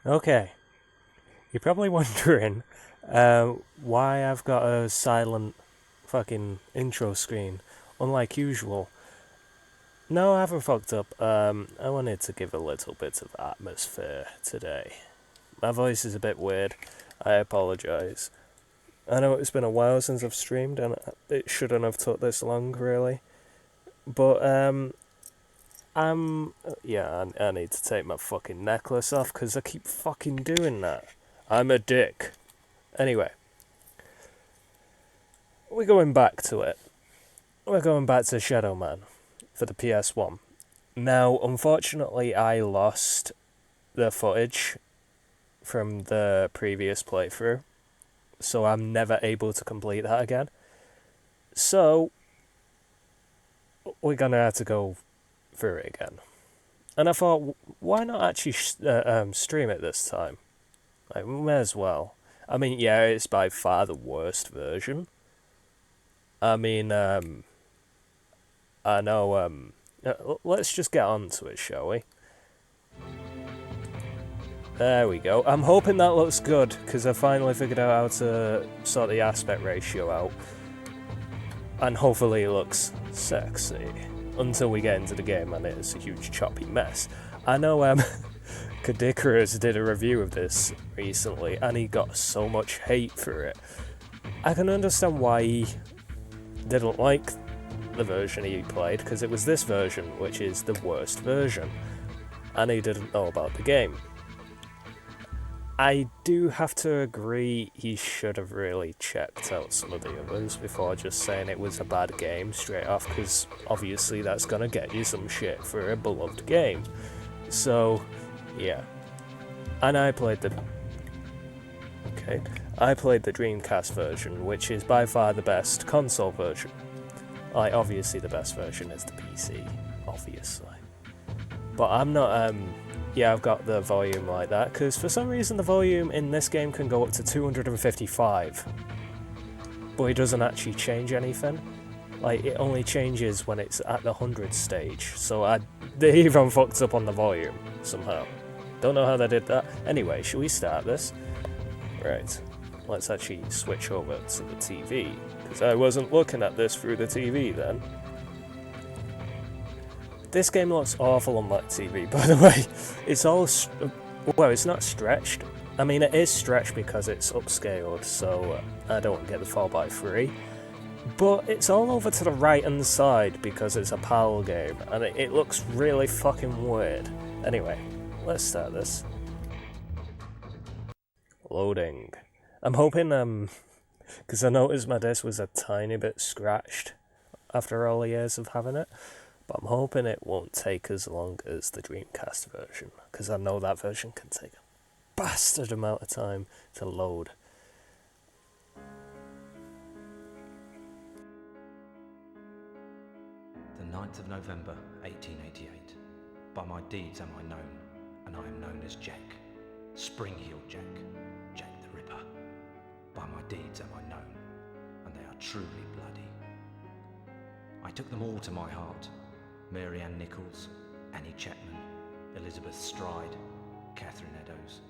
Okay, you're probably wondering why I've got a silent fucking intro screen, unlike usual. No, I haven't fucked up. I wanted to give a little bit of atmosphere today. My voice is a bit weird. I apologise. I know it's been a while since I've streamed, and it shouldn't have took this long, really. But I need to take my fucking necklace off because I keep fucking doing that. I'm a dick. Anyway, we're going back to it. We're going back to Shadowman for the PS1. Now, unfortunately, I lost the footage from the previous playthrough, so I'm never able to complete that again. So, we're gonna have to go through it again. And I thought, why not actually stream it this time? Like, we may as well. I mean, yeah, it's by far the worst version. I mean, I know, let's just get on to it, shall we? There we go. I'm hoping that looks good, because I finally figured out how to sort the aspect ratio out. And hopefully it looks sexy. Until we get into the game and it's a huge choppy mess. I know, Kadikarus did a review of this recently, and he got so much hate for it. I can understand why he didn't like the version he played, because it was this version which is the worst version, and he didn't know about the game. I do have to agree he should have really checked out some of the others before just saying it was a bad game straight off, because obviously that's gonna get you some shit for a beloved game. So, yeah. And I played the Dreamcast version, which is by far the best console version. Like, obviously the best version is the PC, obviously. But I'm not, yeah, I've got the volume like that, because for some reason the volume in this game can go up to 255. But it doesn't actually change anything. Like, it only changes when it's at the 100 stage, so they even fucked up on the volume, somehow. Don't know how they did that. Anyway, should we start this? Right, let's actually switch over to the TV, because I wasn't looking at this through the TV then. This game looks awful on that TV, by the way. It's all... well, it's not stretched. I mean, it is stretched because it's upscaled, so I don't get the 4x3. But it's all over to the right-hand side because it's a PAL game, and it looks really fucking weird. Anyway, let's start this. Loading. I'm hoping, because I noticed my disc was a tiny bit scratched after all the years of having it. But I'm hoping it won't take as long as the Dreamcast version, because I know that version can take a bastard amount of time to load. The 9th of November, 1888. By my deeds am I known, and I am known as Jack. Spring-heeled Jack, Jack the Ripper. By my deeds am I known, and they are truly bloody. I took them all to my heart. Mary Ann Nichols, Annie Chapman, Elizabeth Stride, Catherine Eddowes,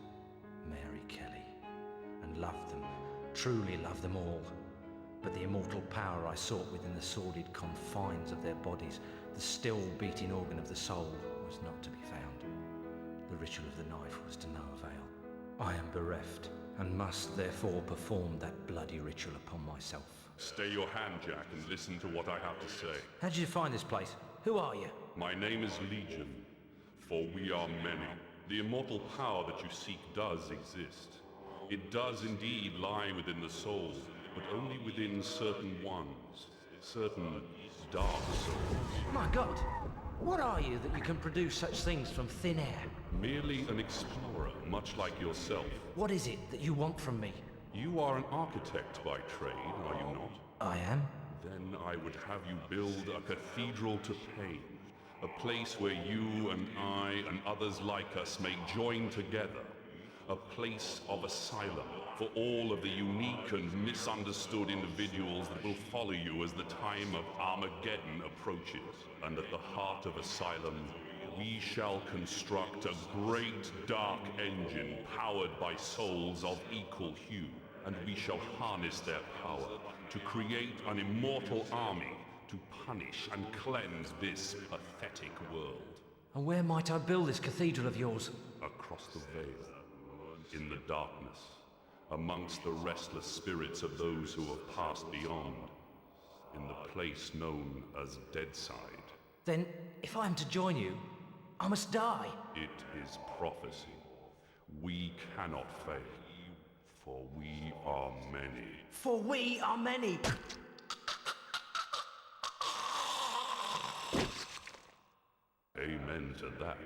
Mary Kelly, and loved them, truly loved them all. But the immortal power I sought within the sordid confines of their bodies, the still beating organ of the soul, was not to be found. The ritual of the knife was to no avail. I am bereft, and must therefore perform that bloody ritual upon myself. Stay your hand, Jack, and listen to what I have to say. How did you find this place? Who are you? My name is Legion, for we are many. The immortal power that you seek does exist. It does indeed lie within the soul, but only within certain ones, certain dark souls. My God, what are you that you can produce such things from thin air? Merely an explorer, much like yourself. What is it that you want from me? You are an architect by trade, are you not? I am. Then I would have you build a cathedral to pain. A place where you and I and others like us may join together. A place of asylum for all of the unique and misunderstood individuals that will follow you as the time of Armageddon approaches. And at the heart of asylum we shall construct a great dark engine powered by souls of equal hue, and we shall harness their power to create an immortal army to punish and cleanse this pathetic world. And where might I build this cathedral of yours? Across the veil, in the darkness, amongst the restless spirits of those who have passed beyond, in the place known as Deadside. Then, if I am to join you, I must die. It is prophecy. We cannot fail, for we are many. For we are many. Amen to that.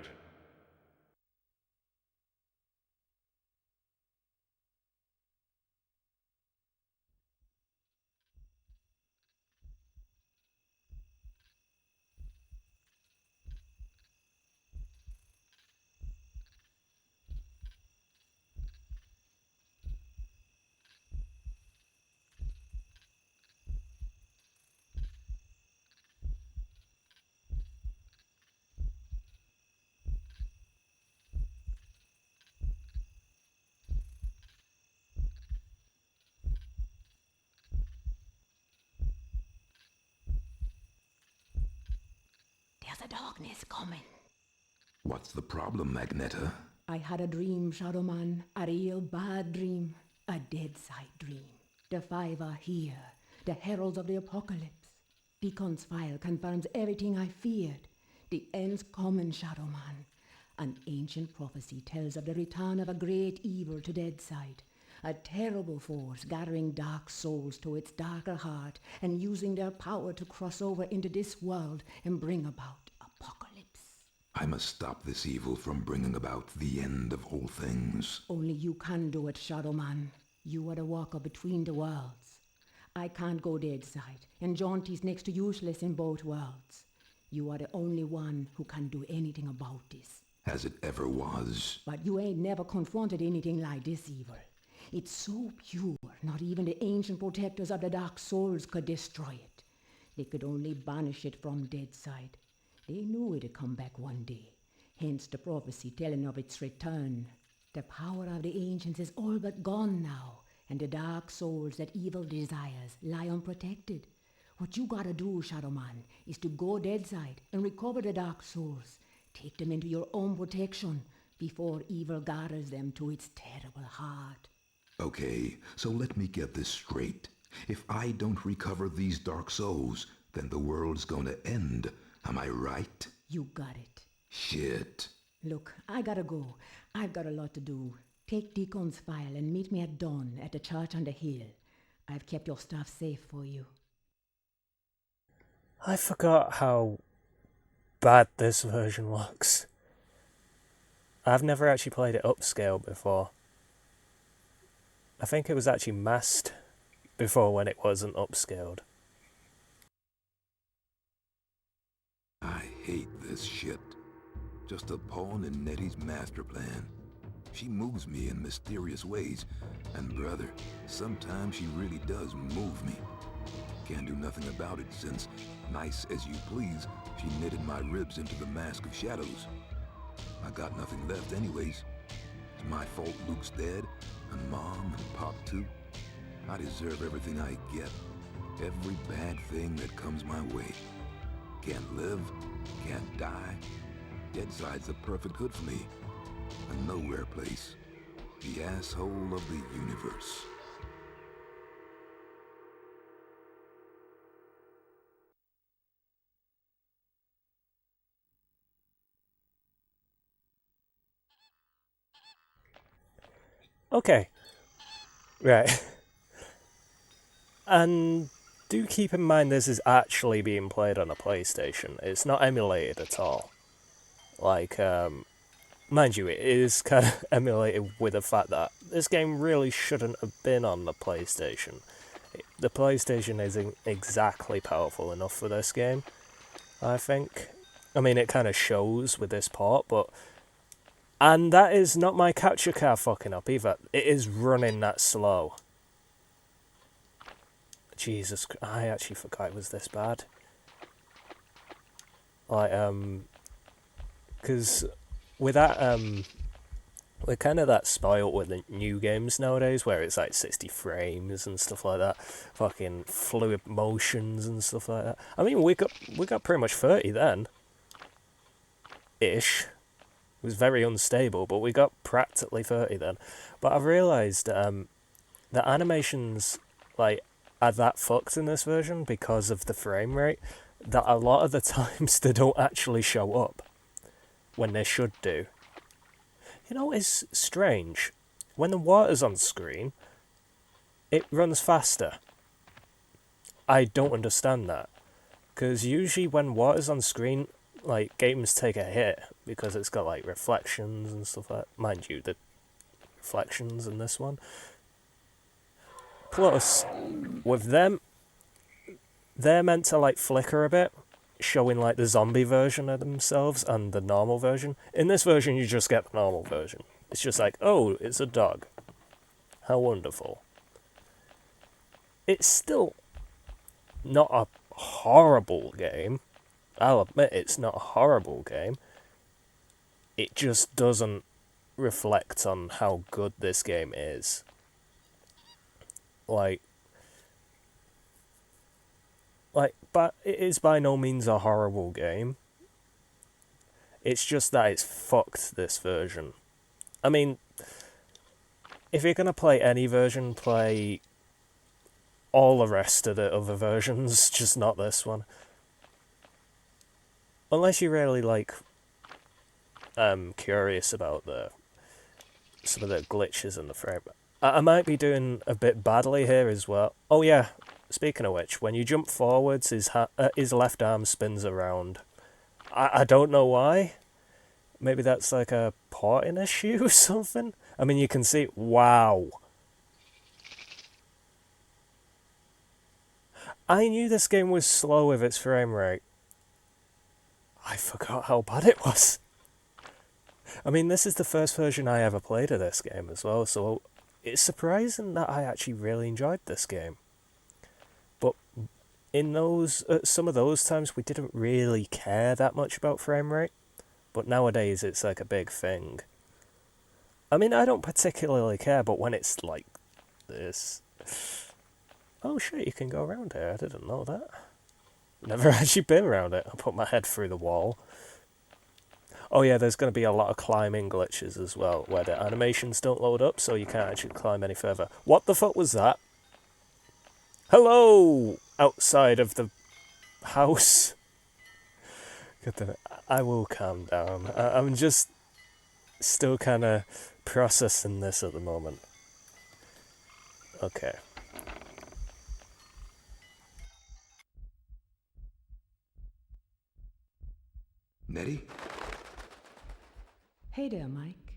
There's a darkness coming. What's the problem, Magneta? I had a dream, Shadowman. A real bad dream. A Deadside dream. The five are here. The heralds of the apocalypse. Deacon's file confirms everything I feared. The end's coming, Shadowman. An ancient prophecy tells of the return of a great evil to Deadside. A terrible force gathering dark souls to its darker heart and using their power to cross over into this world and bring about apocalypse. I must stop this evil from bringing about the end of all things. Only you can do it, Shadowman. You are the walker between the worlds. I can't go Deadside, and Jaunty's next to useless in both worlds. You are the only one who can do anything about this. As it ever was. But you ain't never confronted anything like this evil. It's so pure, not even the ancient protectors of the Dark Souls could destroy it. They could only banish it from Deadside. They knew it'd come back one day, hence the prophecy telling of its return. The power of the ancients is all but gone now, and the Dark Souls that evil desires lie unprotected. What you gotta do, Shadowman, is to go Deadside and recover the Dark Souls. Take them into your own protection before evil gathers them to its terrible heart. Okay, so let me get this straight. If I don't recover these dark souls, then the world's gonna end. Am I right? You got it. Shit. Look, I gotta go. I've got a lot to do. Take Deacon's file and meet me at dawn at the church on the hill. I've kept your stuff safe for you. I forgot how bad this version looks. I've never actually played it upscale before. I think it was actually masked before when it wasn't upscaled. I hate this shit. Just a pawn in Nettie's master plan. She moves me in mysterious ways, and brother, sometimes she really does move me. Can't do nothing about it since, nice as you please, she knitted my ribs into the mask of shadows. I got nothing left anyways. It's my fault Luke's dead, and Mom and Pop too. I deserve everything I get. Every bad thing that comes my way. Can't live, can't die. Deadside's the perfect hood for me. A nowhere place. The asshole of the universe. Okay. Right. And do keep in mind this is actually being played on a PlayStation. It's not emulated at all. Like, mind you, it is kind of emulated with the fact that this game really shouldn't have been on the PlayStation. The PlayStation isn't exactly powerful enough for this game, I think. I mean, it kind of shows with this port, but... And that is not my capture card fucking up either. It is running that slow. Jesus, I actually forgot it was this bad. Like, Because with that, we're kind of that spoiled with the new games nowadays, where it's like 60 frames and stuff like that, fucking fluid motions and stuff like that. I mean, we got pretty much 30 then, ish. It was very unstable, but we got practically 30 then. But I've realised the animations like are that fucked in this version because of the frame rate that a lot of the times they don't actually show up when they should do. You know, it's strange. When the water's on screen, it runs faster. I don't understand that. Because usually when water's on screen, like, games take a hit because it's got, like, reflections and stuff like that. Mind you, the reflections in this one. Plus, with them, they're meant to, like, flicker a bit, showing, like, the zombie version of themselves and the normal version. In this version, you just get the normal version. It's just like, oh, it's a dog. How wonderful. It's still not a horrible game. I'll admit it's not a horrible game. It just doesn't reflect on how good this game is. But it is by no means a horrible game. It's just that it's fucked, this version. I mean, if you're gonna play any version, play all the rest of the other versions, just not this one. Unless you're really, like, curious about some of the glitches in the frame. I might be doing a bit badly here as well. Oh yeah, speaking of which, when you jump forwards, his left arm spins around. I don't know why. Maybe that's like a porting issue or something? I mean, you can see... Wow. I knew this game was slow with its frame rate. I forgot how bad it was. I mean, this is the first version I ever played of this game as well, so it's surprising that I actually really enjoyed this game. But in those some of those times, we didn't really care that much about frame rate. But nowadays, it's like a big thing. I mean, I don't particularly care, but when it's like this... Oh shit, you can go around here. I didn't know that. Never actually been around it. I put my head through the wall. Oh yeah, there's going to be a lot of climbing glitches as well, where the animations don't load up, so you can't actually climb any further. What the fuck was that? Hello! Outside of the house. I will calm down. I'm just still kind of processing this at the moment. Okay. Nettie? Hey there, Mike.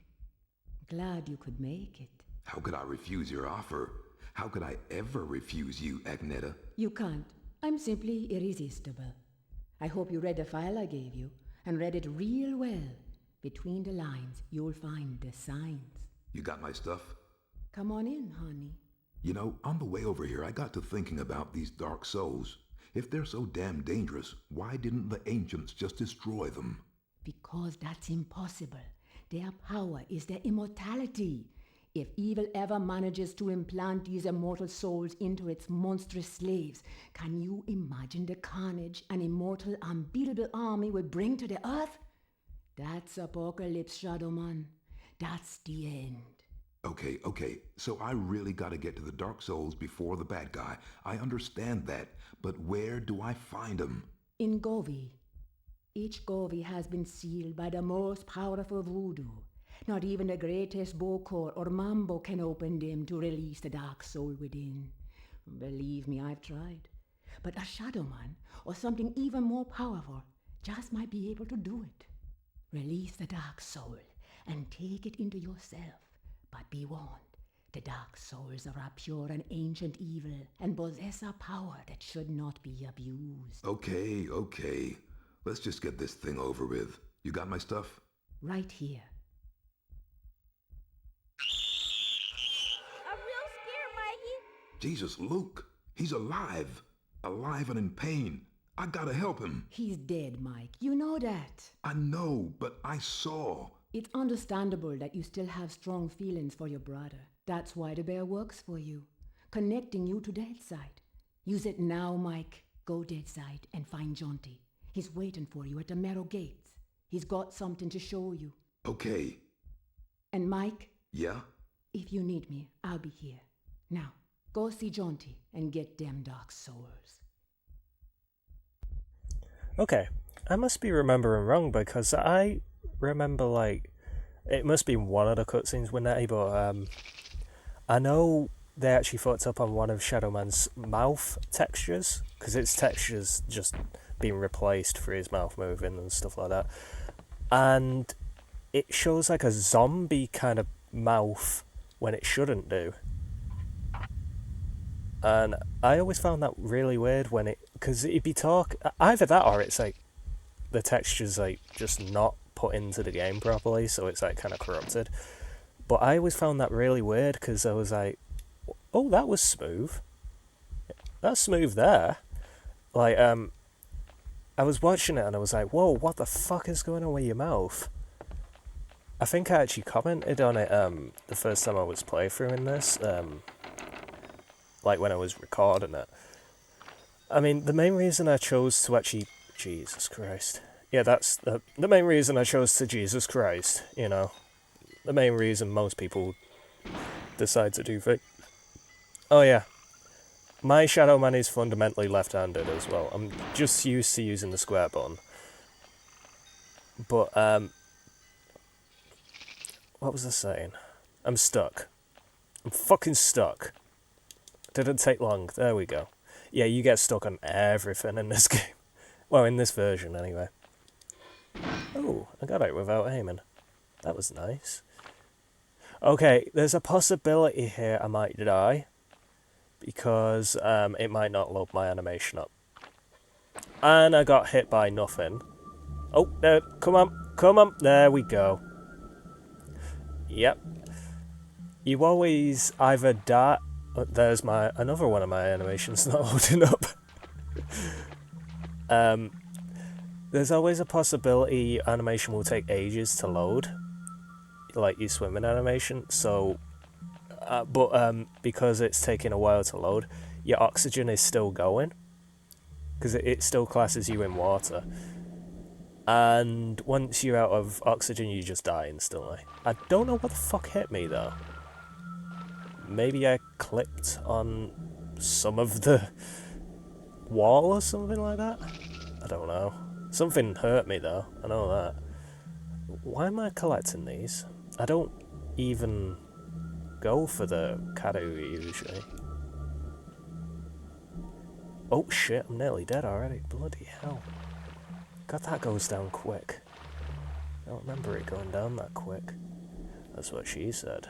Glad you could make it. How could I refuse your offer? How could I ever refuse you, Agneta? You can't. I'm simply irresistible. I hope you read the file I gave you, and read it real well. Between the lines, you'll find the signs. You got my stuff? Come on in, honey. You know, on the way over here, I got to thinking about these dark souls. If they're so damn dangerous, why didn't the ancients just destroy them? Because that's impossible. Their power is their immortality. If evil ever manages to implant these immortal souls into its monstrous slaves, can you imagine the carnage an immortal, unbeatable army would bring to the earth? That's Apocalypse, Shadowman. That's the end. Okay, so I really gotta get to the Dark Souls before the bad guy. I understand that, but where do I find them? In Govi. Each Govi has been sealed by the most powerful voodoo. Not even the greatest Bokor or Mambo can open them to release the dark soul within. Believe me, I've tried. But a Shadowman, or something even more powerful, just might be able to do it. Release the dark soul and take it into yourself. But be warned, the dark souls are a pure and ancient evil and possess a power that should not be abused. Okay. Let's just get this thing over with. You got my stuff? Right here. I'm real scared, Mikey. Jesus, Luke! He's alive! Alive and in pain. I gotta help him. He's dead, Mike. You know that. I know, but I saw. It's understandable that you still have strong feelings for your brother. That's why the bear works for you, connecting you to Deadside. Use it now, Mike. Go Deadside and find Jonty. He's waiting for you at the Meadow Gates. He's got something to show you. Okay. And Mike, Yeah? if you need me, I'll be here. Now, go see Jonty and get them dark souls. Okay, I must be remembering wrong because I remember, like, it must be one of the cutscenes with Nettie, but I know they actually fucked up on one of Shadowman's mouth textures, because its textures just being replaced for his mouth moving and stuff like that. And it shows like a zombie kind of mouth when it shouldn't do. And I always found that really weird when it, because it'd be either that or it's like the texture's like just not put into the game properly, so it's like kind of corrupted. But I always found that really weird because I was like, oh, that was smooth. That's smooth there. Like, I was watching it and I was like, whoa, what the fuck is going on with your mouth? I think I actually commented on it the first time I was playthroughing this, like when I was recording it. I mean, the main reason I chose to actually... Jesus Christ. Yeah, that's the main reason I chose to Jesus Christ, you know. The main reason most people decide to do things. Oh yeah. My Shadowman is fundamentally left-handed as well. I'm just used to using the square button. But, what was I saying? I'm stuck. I'm fucking stuck. Didn't take long. There we go. Yeah, you get stuck on everything in this game. Well, in this version, anyway. Oh, I got it without aiming. That was nice. Okay, there's a possibility here I might die. Because it might not load my animation up. And I got hit by nothing. Oh, there, come on, there we go. Yep. You always either die... there's another one of my animations not loading up. There's always a possibility animation will take ages to load. Like your swimming animation, so... but because it's taking a while to load, your oxygen is still going. Because it still classes you in water. And once you're out of oxygen, you just die instantly. I don't know what the fuck hit me, though. Maybe I clipped on some of the wall or something like that? I don't know. Something hurt me, though. I know that. Why am I collecting these? I don't even go for the category usually. Oh shit, I'm nearly dead already. Bloody hell. God, that goes down quick. I don't remember it going down that quick. That's what she said.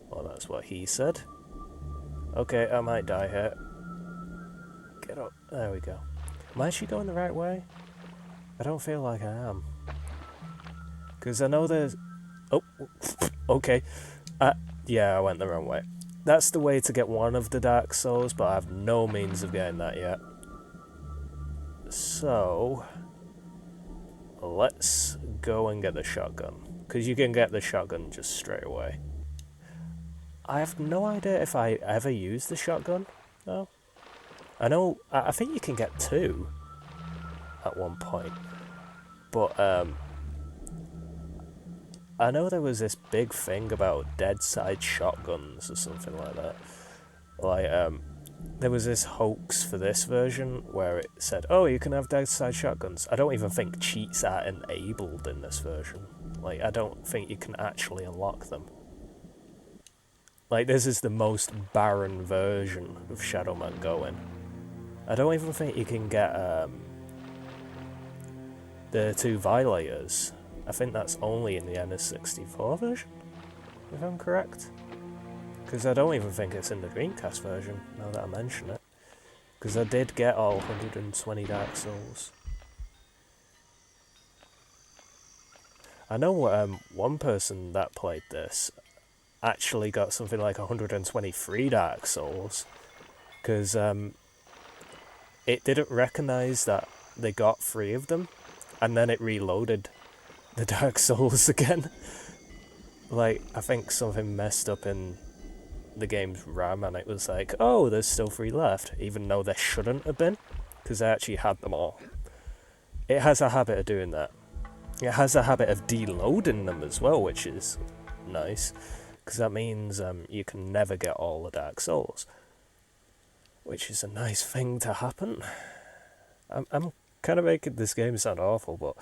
Well, that's what he said. Okay, I might die here. Get up. There we go. Am I actually going the right way? I don't feel like I am. Because I know there's... Oh, okay. Yeah, I went the wrong way. That's the way to get one of the Dark Souls, but I have no means of getting that yet. So... let's go and get the shotgun. Because you can get the shotgun just straight away. I have no idea if I ever used the shotgun, though. I know... I think you can get two at one point. But, I know there was this big thing about Deadside shotguns or something like that. Like, there was this hoax for this version where it said, oh, you can have Deadside shotguns. I don't even think cheats are enabled in this version. Like, I don't think you can actually unlock them. Like, this is the most barren version of Shadowman going. I don't even think you can get, the two Violators. I think that's only in the NS64 version, if I'm correct. Because I don't even think it's in the Dreamcast version, now that I mention it. Because I did get all 120 Dark Souls. I know one person that played this actually got something like 123 Dark Souls. Because it didn't recognise that they got 3 of them, and then it reloaded the Dark Souls again. Like, I think something messed up in the game's RAM, and it was like, oh, there's still 3 left, even though there shouldn't have been, because I actually had them all. It has a habit of doing that. It has a habit of deloading them as well, which is nice, because that means you can never get all the Dark Souls, which is a nice thing to happen. I'm kind of making this game sound awful, but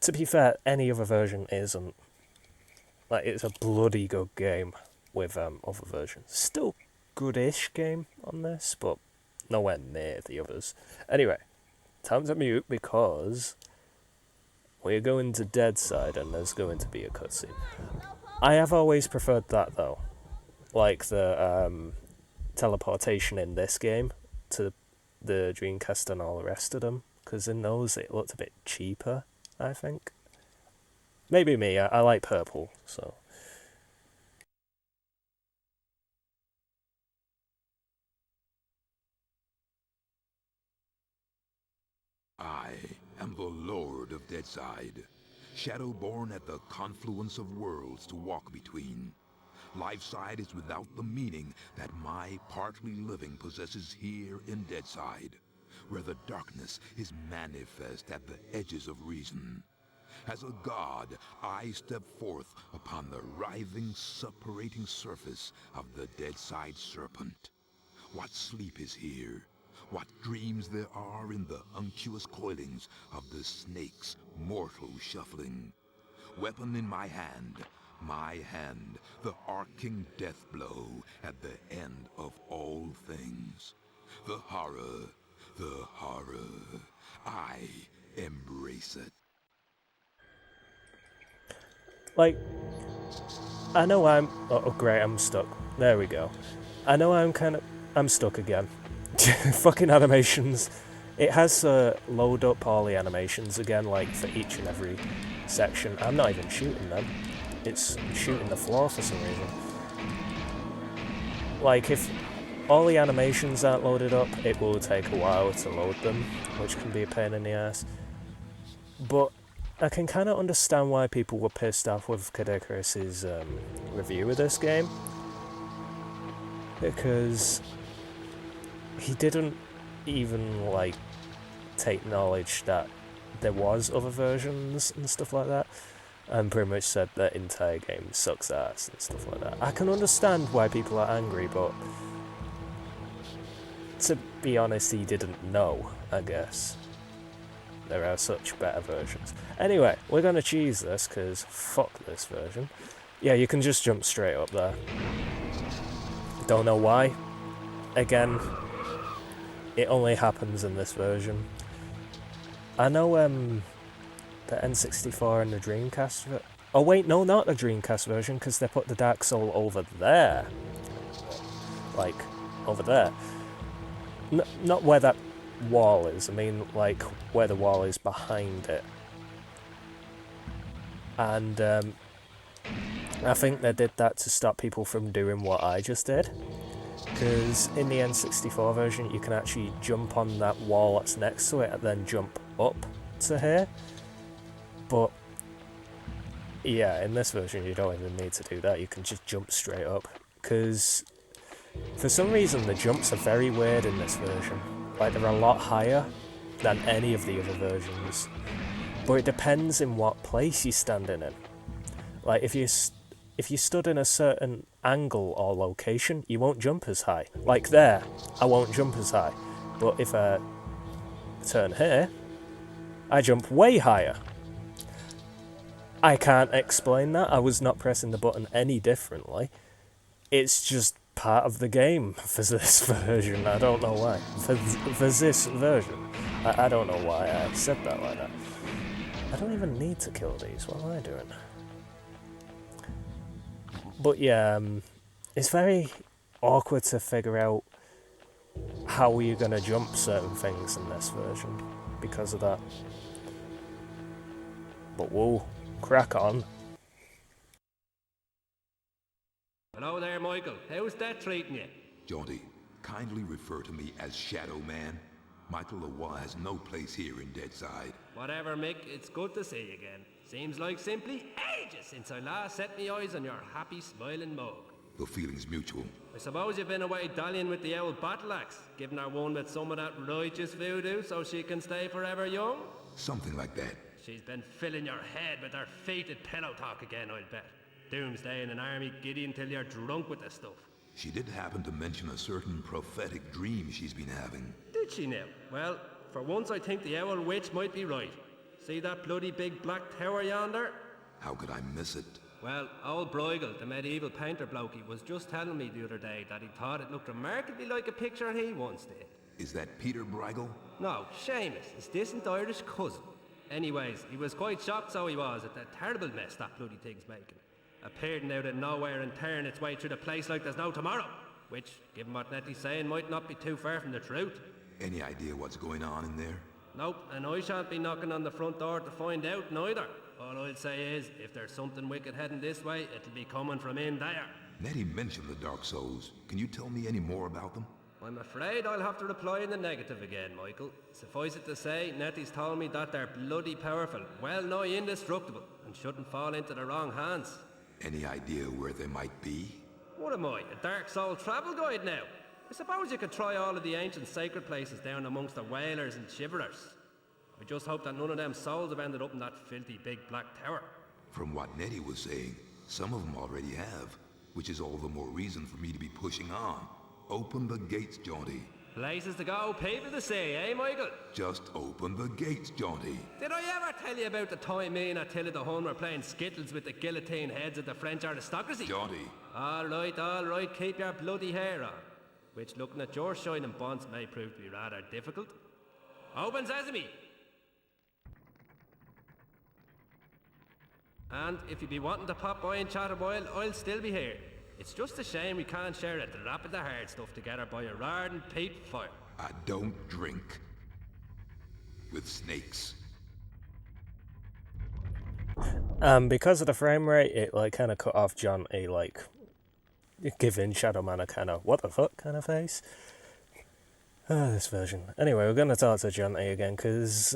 to be fair, any other version isn't. Like, it's a bloody good game with other versions. Still goodish game on this, but nowhere near the others. Anyway, time to mute because we're going to Deadside and there's going to be a cutscene. I have always preferred that though. Like the teleportation in this game to the Dreamcast and all the rest of them, because in those it looked a bit cheaper, I think. Maybe me, I like purple, so. I am the Lord of Deadside, Shadowborn at the confluence of worlds to walk between. Lifeside is without the meaning that my partly living possesses here in Deadside, where the darkness is manifest at the edges of reason. As a god, I step forth upon the writhing, suppurating surface of the Deadside Serpent. What sleep is here? What dreams there are in the unctuous coilings of the snake's mortal shuffling. Weapon in my hand, the arcing death blow at the end of all things. The horror, I embrace it. Like, I know oh great, I'm stuck. There we go. I know I'm stuck again. Fucking animations. It has to load up all the animations again, like for each and every section. I'm not even shooting them. It's shooting the floor for some reason. Like, if all the animations aren't loaded up, it will take a while to load them, which can be a pain in the ass. But I can kind of understand why people were pissed off with Kadekaris's review of this game, because he didn't even like take knowledge that there was other versions and stuff like that, and pretty much said that entire game sucks ass and stuff like that. I can understand why people are angry, but to be honest, he didn't know, I guess. There are such better versions. Anyway, we're going to cheese this, because fuck this version. Yeah, you can just jump straight up there. Don't know why. Again, it only happens in this version. I know the N64 and the Dreamcast... Oh wait, no, not the Dreamcast version, because they put the Dark Soul over there. Like, over there. Not where that wall is, I mean, like, where the wall is behind it. And I think they did that to stop people from doing what I just did. Because in the N64 version, you can actually jump on that wall that's next to it and then jump up to here. But yeah, in this version, you don't even need to do that. You can just jump straight up. Because for some reason, the jumps are very weird in this version. Like, they're a lot higher than any of the other versions. But it depends in what place you're standing in. Like, if you stood in a certain angle or location, you won't jump as high. Like there, I won't jump as high. But if I turn here, I jump way higher. I can't explain that. I was not pressing the button any differently. It's just part of the game for this version. I don't know why. For this version. I don't know why I said that like that. I don't even need to kill these. What am I doing? But yeah, it's very awkward to figure out how you're going to jump certain things in this version because of that. But we'll crack on. Hello there, Michael. How's that treating you? Jaunty, kindly refer to me as Shadowman. Michael Leroy has no place here in Deadside. Whatever, Mick, it's good to see you again. Seems like simply ages since I last set me eyes on your happy, smiling mug. The feeling's mutual. I suppose you've been away dallying with the old battle axe, giving her one with some of that righteous voodoo so she can stay forever young? Something like that. She's been filling your head with her fated pillow talk again, I'll bet. Doomsday in an army giddy until you're drunk with the stuff. She did happen to mention a certain prophetic dream she's been having. Did she now? Well, for once I think the owl witch might be right. See that bloody big black tower yonder? How could I miss it? Well, old Bruegel, the medieval painter blokey, was just telling me the other day that he thought it looked remarkably like a picture he once did. Is that Peter Bruegel? No, Seamus, his distant Irish cousin. Anyways, he was quite shocked, so he was, at the terrible mess that bloody thing's making. Appearing out of nowhere and tearing its way through the place like there's no tomorrow. Which, given what Nettie's saying, might not be too far from the truth. Any idea what's going on in there? Nope, and I shan't be knocking on the front door to find out neither. All I'll say is, if there's something wicked heading this way, it'll be coming from in there. Nettie mentioned the Dark Souls. Can you tell me any more about them? I'm afraid I'll have to reply in the negative again, Michael. Suffice it to say, Nettie's told me that they're bloody powerful, well nigh indestructible, and shouldn't fall into the wrong hands. Any idea where they might be? What am I, a Dark Soul travel guide now? I suppose you could try all of the ancient sacred places down amongst the whalers and shiverers. I just hope that none of them souls have ended up in that filthy big black tower. From what Nettie was saying, some of them already have, which is all the more reason for me to be pushing on. Open the gates, Jaunty. Places to go, people to see, eh, Michael? Just open the gates, Jaunty. Did I ever tell you about the time me and Attila the Hun were playing skittles with the guillotine heads of the French aristocracy? Jaunty. All right, keep your bloody hair on. Which, looking at your shining bonds, may prove to be rather difficult. Open sesame! And if you be wanting to pop by and chat a while, I'll still be here. It's just a shame we can't share a drop of the hard stuff together by a roaring peat fire. I don't drink with snakes. Because of the frame rate, it like kind of cut off Jaunty, like giving Shadowman a kind of what the fuck kind of face. This version. Anyway, we're gonna talk to Jaunty again because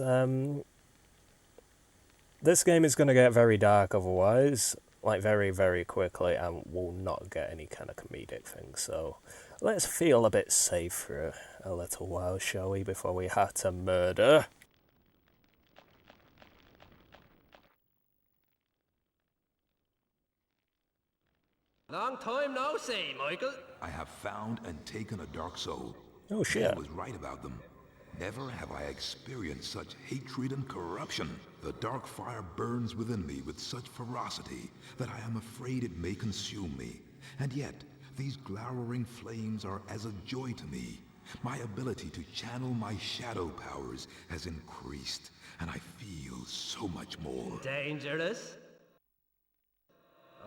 this game is gonna get very dark otherwise, like very, very quickly, and we'll not get any kind of comedic thing. So let's feel a bit safe for a little while, shall we, before we have to murder. Long time no see, Michael. I have found and taken a Dark Soul. Oh shit. I was right about them. Never have I experienced such hatred and corruption. The dark fire burns within me with such ferocity that I am afraid it may consume me. And yet, these glowering flames are as a joy to me. My ability to channel my shadow powers has increased, and I feel so much more. Dangerous?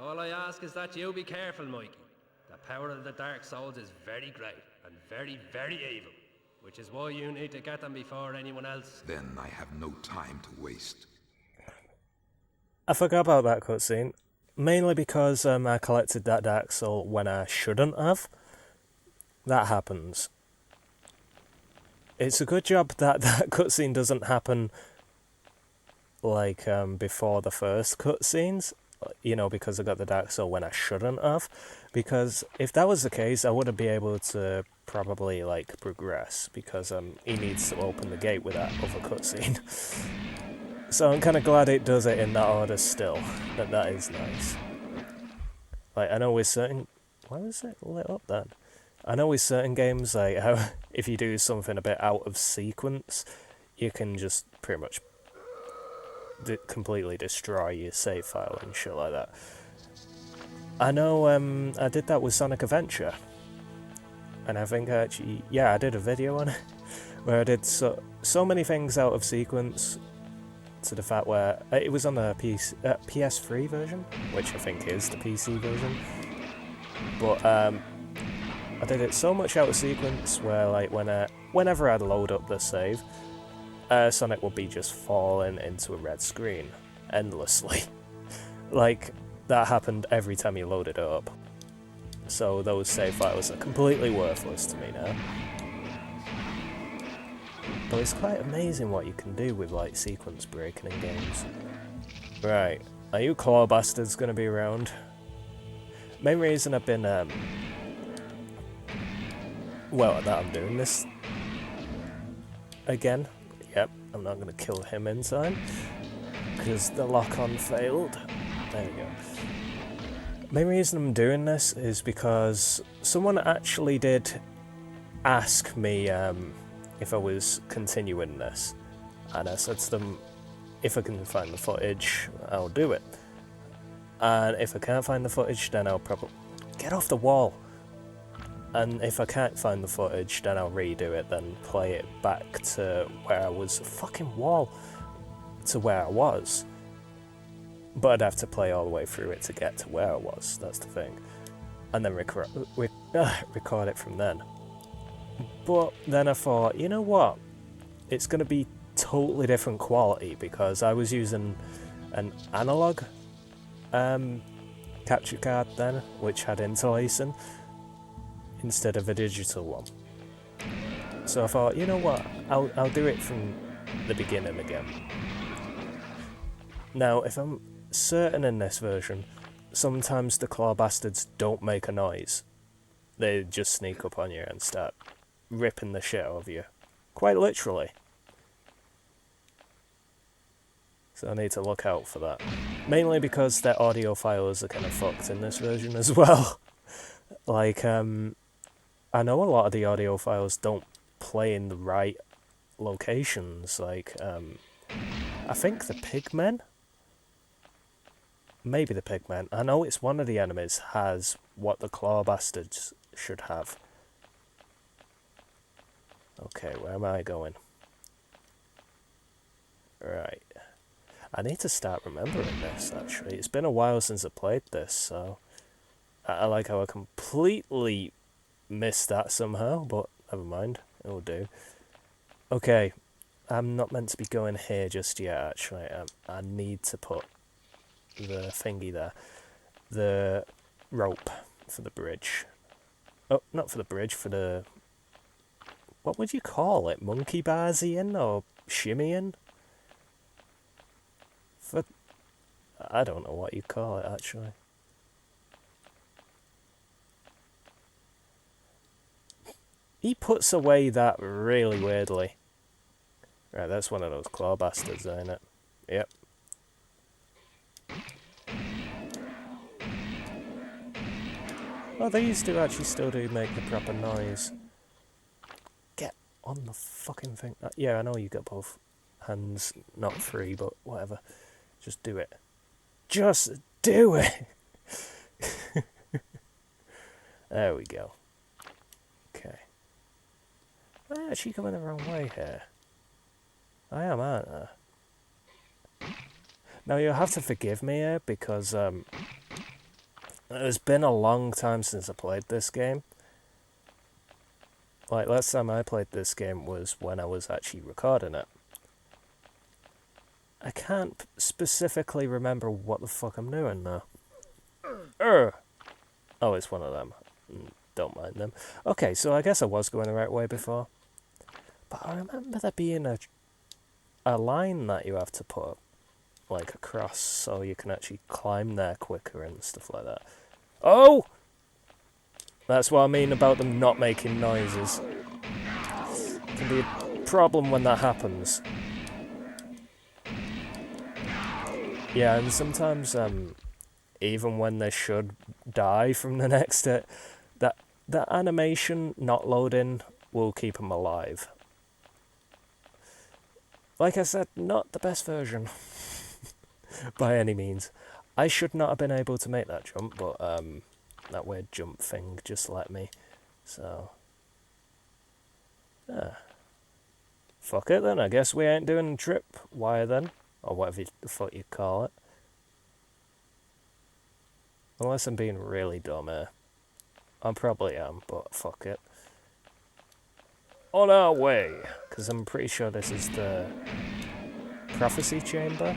All I ask is that you be careful, Mikey. The power of the Dark Souls is very great and very, very evil. Which is why you need to get them before anyone else. Then I have no time to waste. I forgot about that cutscene, mainly because I collected that Dark Soul when I shouldn't have. That happens. It's a good job that that cutscene doesn't happen like before the first cutscenes, you know, because I got the Dark Soul when I shouldn't have. Because if that was the case, I wouldn't be able to probably like progress, because he needs to open the gate with that other cutscene. So I'm kind of glad it does it in that order still. That is nice. Like, I know with certain... Why was it lit up then? I know with certain games, like, how if you do something a bit out of sequence, you can just pretty much completely destroy your save file and shit like that. I know I did that with Sonic Adventure. And I think actually, yeah, I did a video on it, where I did so many things out of sequence, to the fact where it was on the PS3 version, which I think is the PC version, but I did it so much out of sequence where, like, whenever I'd load up the save, Sonic would be just falling into a red screen endlessly. Like, that happened every time you loaded it up. So those save files are completely worthless to me now. But it's quite amazing what you can do with like sequence breaking in games. Right, are you claw bastards gonna be around? Main reason I've been well, that I'm doing this again. Yep, I'm not gonna kill him in time because the lock-on failed. There we go. Main reason I'm doing this is because someone actually did ask me if I was continuing this, and I said to them, if I can find the footage, I'll do it. And if I can't find the footage, then I'll probably get off the wall. And if I can't find the footage, then I'll redo it, then play it back to where I was. Fucking wall to where I was. But I'd have to play all the way through it to get to where I was. That's the thing. And then record it from then. But then I thought, you know what? It's going to be totally different quality because I was using an analog capture card then, which had interlacing instead of a digital one. So I thought, you know what? I'll do it from the beginning again. Now, if I'm certain in this version, sometimes the claw bastards don't make a noise. They just sneak up on you and start ripping the shit out of you. Quite literally. So I need to look out for that. Mainly because their audio files are kind of fucked in this version as well. Like, I know a lot of the audio files don't play in the right locations. Like, I think the pigmen? Maybe the pigmen. I know it's one of the enemies has what the claw bastards should have. Okay, where am I going? Right. I need to start remembering this, actually. It's been a while since I played this, so... I like how I completely missed that somehow, but never mind. It'll do. Okay. I'm not meant to be going here just yet, actually. I need to put the thingy there. The rope for the bridge. Oh, not for the bridge, for the... What would you call it? Monkey barsing or shimmying? For... I don't know what you call it, actually. He puts away that really weirdly. Right, that's one of those claw bastards, ain't it? Yep. Oh, these do actually still do make the proper noise. Get on the fucking thing. Yeah, I know you got both hands, not free, but whatever. Just do it. Just do it! There we go. Okay. I'm actually going the wrong way here. I am, aren't I? Now, you'll have to forgive me here, because it's been a long time since I played this game. Like, last time I played this game was when I was actually recording it. I can't specifically remember what the fuck I'm doing now. Oh, it's one of them. Don't mind them. Okay, so I guess I was going the right way before. But I remember there being a line that you have to put, like, across so you can actually climb there quicker and stuff like that. Oh! That's what I mean about them not making noises. It can be a problem when that happens. Yeah, and sometimes, even when they should die from the next hit, that animation not loading will keep them alive. Like I said, not the best version. By any means. I should not have been able to make that jump, but that weird jump thing just let me. So... fuck it then, I guess we ain't doing a trip wire then. Or whatever the fuck you call it. Unless I'm being really dumb here. I probably am, but fuck it. On our way! Because I'm pretty sure this is the prophecy chamber.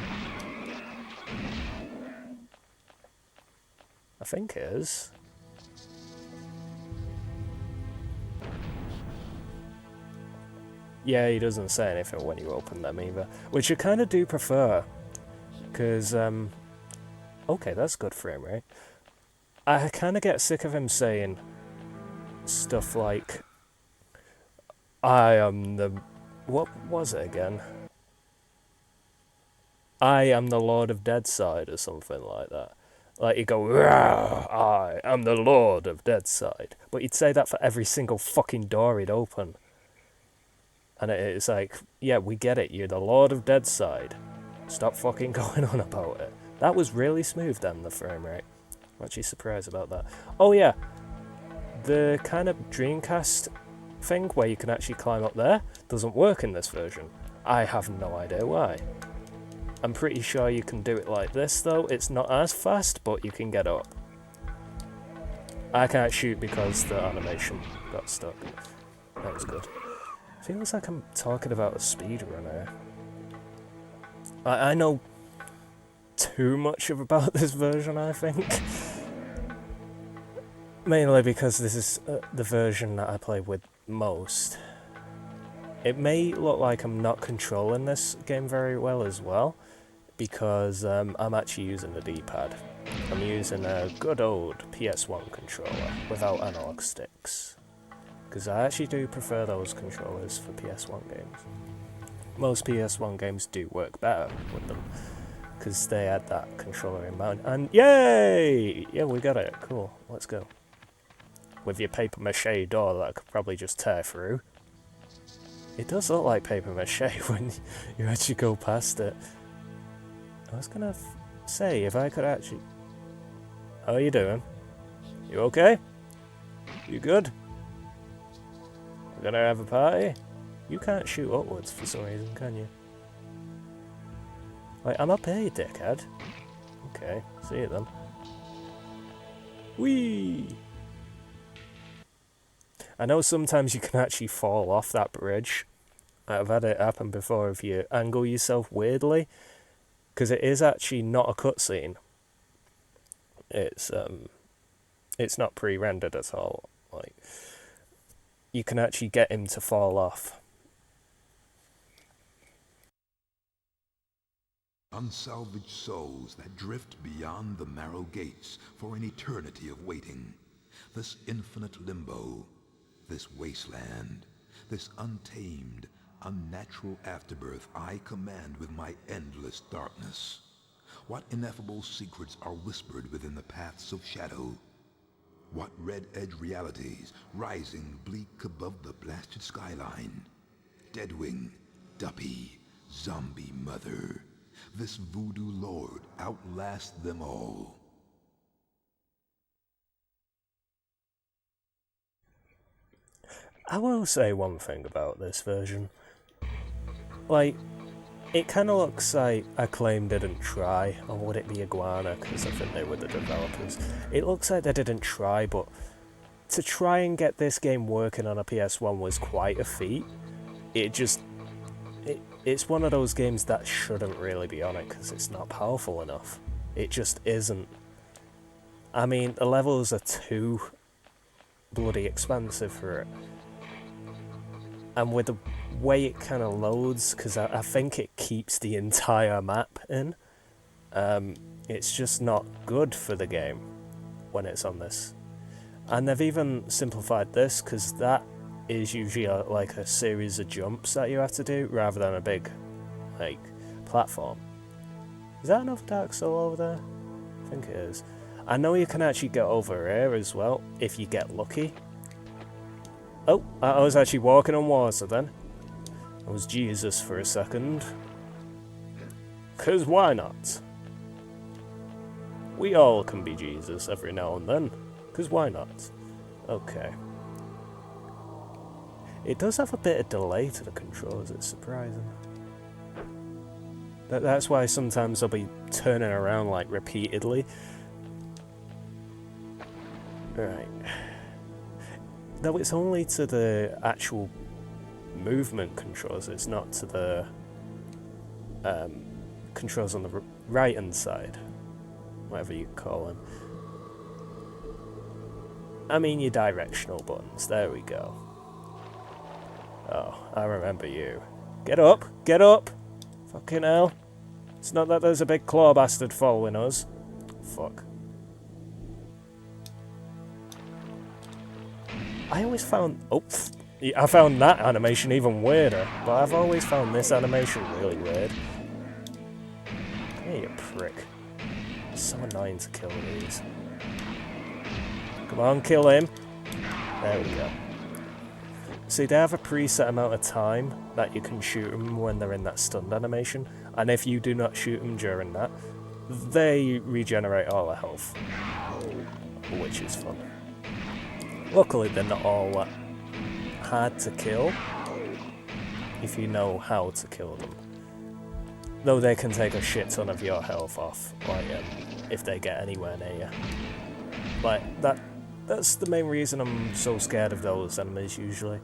I think it is. Yeah, he doesn't say anything when you open them either, which I kind of do prefer, because, okay, that's good frame rate. I kind of get sick of him saying stuff like, I am the... what was it again? I am the Lord of Deadside, or something like that. Like, he'd go, I am the Lord of Deadside. But he'd say that for every single fucking door he'd open. And it's like, yeah, we get it, you're the Lord of Deadside. Stop fucking going on about it. That was really smooth then, the frame rate. I'm actually surprised about that. Oh yeah, the kind of Dreamcast thing where you can actually climb up there doesn't work in this version. I have no idea why. I'm pretty sure you can do it like this though. It's not as fast, but you can get up. I can't shoot because the animation got stuck. That was good. Feels like I'm talking about a speedrunner. I know too much about this version, I think. Mainly because this is the version that I play with most. It may look like I'm not controlling this game very well as well, because I'm actually using the D-pad. I'm using a good old PS1 controller without analog sticks, because I actually do prefer those controllers for PS1 games. Most PS1 games do work better with them, because they had that controller in mind. And yay! Yeah, we got it. Cool. Let's go. With your paper mache door that I could probably just tear through. It does look like paper mache when you actually go past it. I was gonna say, if I could actually... How are you doing? You okay? You good? We're gonna have a party? You can't shoot upwards for some reason, can you? Wait, I'm up here, you dickhead. Okay, see you then. Whee! I know sometimes you can actually fall off that bridge. I've had it happen before if you angle yourself weirdly, because it is actually not a cutscene. It's not pre-rendered at all. Like, you can actually get him to fall off. Unsalvaged souls that drift beyond the marrow gates for an eternity of waiting. This infinite limbo, this wasteland, this untamed, unnatural afterbirth I command with my endless darkness. What ineffable secrets are whispered within the paths of shadow? What red-edge realities rising bleak above the blasted skyline? Deadwing, Duppy, Zombie Mother. This voodoo lord outlasts them all. I will say one thing about this version. Like, it kind of looks like Acclaim didn't try, or would it be Iguana, because I think they were the developers. It looks like they didn't try, but to try and get this game working on a PS1 was quite a feat. It's one of those games that shouldn't really be on it, because it's not powerful enough. It just isn't. I mean, the levels are too bloody expensive for it. And with the way it kind of loads, because I think it keeps the entire map in, it's just not good for the game when it's on this. And they've even simplified this, because that is usually like a series of jumps that you have to do, rather than a big, like, platform. Is that another Dark Soul over there? I think it is. I know you can actually get over here as well, if you get lucky. Oh, I was actually walking on water then. I was Jesus for a second. 'Cause why not? We all can be Jesus every now and then. 'Cause why not? Okay. It does have a bit of delay to the controls, it's surprising. That's why sometimes I'll be turning around like repeatedly. Right. Though it's only to the actual movement controls, it's not to the controls on the right hand side, whatever you call them. I mean your directional buttons, there we go. Oh, I remember you. Get up! Get up! Fucking hell. It's not that there's a big claw bastard following us. Fuck. I always found... Oh, I found that animation even weirder, but I've always found this animation really weird. Come here, you prick. It's so annoying to kill these. Come on, kill him. There we go. See, they have a preset amount of time that you can shoot them when they're in that stunned animation, and if you do not shoot them during that, they regenerate all their health, which is fun. Luckily, they're not all that hard to kill, if you know how to kill them. Though they can take a shit ton of your health off, like, if they get anywhere near you. Like, that's the main reason I'm so scared of those enemies, usually.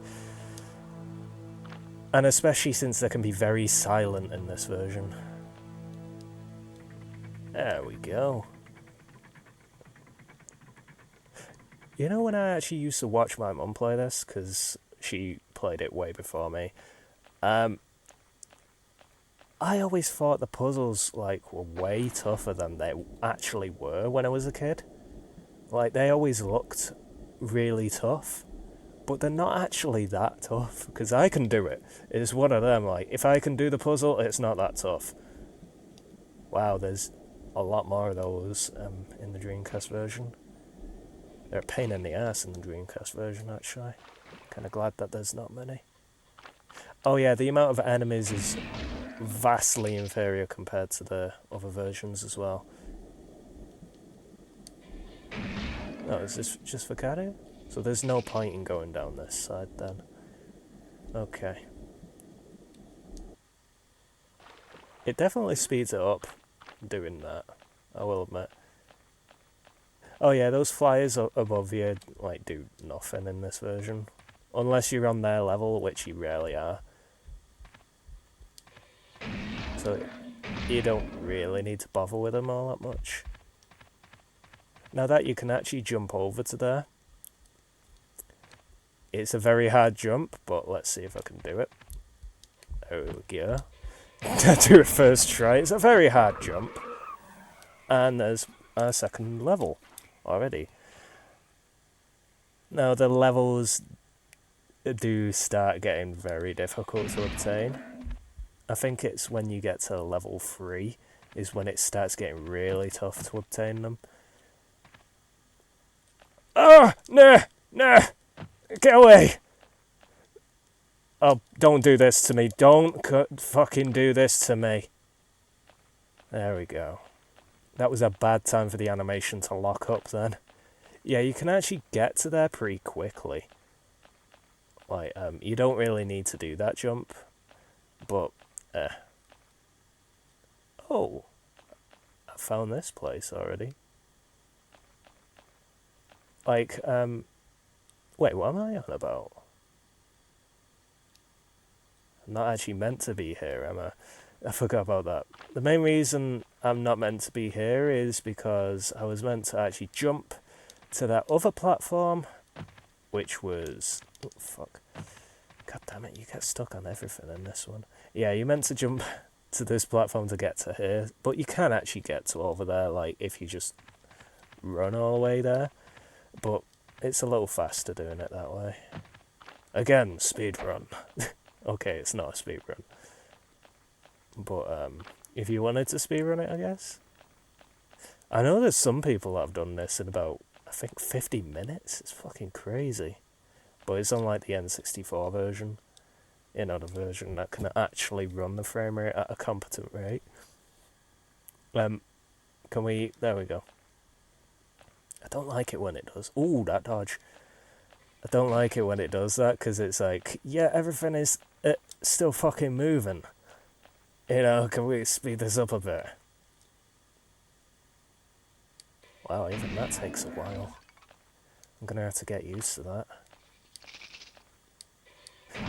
And especially since they can be very silent in this version. There we go. You know, when I actually used to watch my mum play this, because she played it way before me, I always thought the puzzles, like, were way tougher than they actually were when I was a kid. Like, they always looked really tough, but they're not actually that tough, because I can do it. It's one of them, like, if I can do the puzzle, it's not that tough. Wow, there's a lot more of those in the Dreamcast version. They're a pain in the ass in the Dreamcast version, actually. Kind of glad that there's not many. Oh yeah, the amount of enemies is vastly inferior compared to the other versions as well. Oh, is this just for cardio? So there's no point in going down this side then. Okay. It definitely speeds it up doing that, I will admit. Oh yeah, those flyers above you, like, do nothing in this version. Unless you're on their level, which you rarely are. So you don't really need to bother with them all that much. Now that you can actually jump over to there. It's a very hard jump, but let's see if I can do it. There we go. I do it first try. It's a very hard jump. And there's our second level already. Now the levels do start getting very difficult to obtain. I think it's when you get to level 3 is when it starts getting really tough to obtain them. Oh, nah, nah, get away. Oh, don't do this to me. Don't fucking do this to me. There we go. That was a bad time for the animation to lock up then. Yeah, you can actually get to there pretty quickly. Like, you don't really need to do that jump. But, oh. I found this place already. Like, wait, what am I on about? I'm not actually meant to be here, am I? I forgot about that. The main reason I'm not meant to be here is because I was meant to actually jump to that other platform, which was... oh, fuck. God damn it, you get stuck on everything in this one. Yeah, you're meant to jump to this platform to get to here, but you can actually get to over there, like, if you just run all the way there. But it's a little faster doing it that way. Again, speedrun. Okay, it's not a speedrun. But, if you wanted to speedrun it, I guess. I know there's some people that have done this in about, I think, 50 minutes. It's fucking crazy. But it's unlike the N64 version. You know, the version that can actually run the frame rate at a competent rate. Can we... there we go. I don't like it when it does. Ooh, that dodge. I don't like it when it does that, because it's like, yeah, everything is still fucking moving. You know, can we speed this up a bit? Wow, even that takes a while. I'm gonna have to get used to that.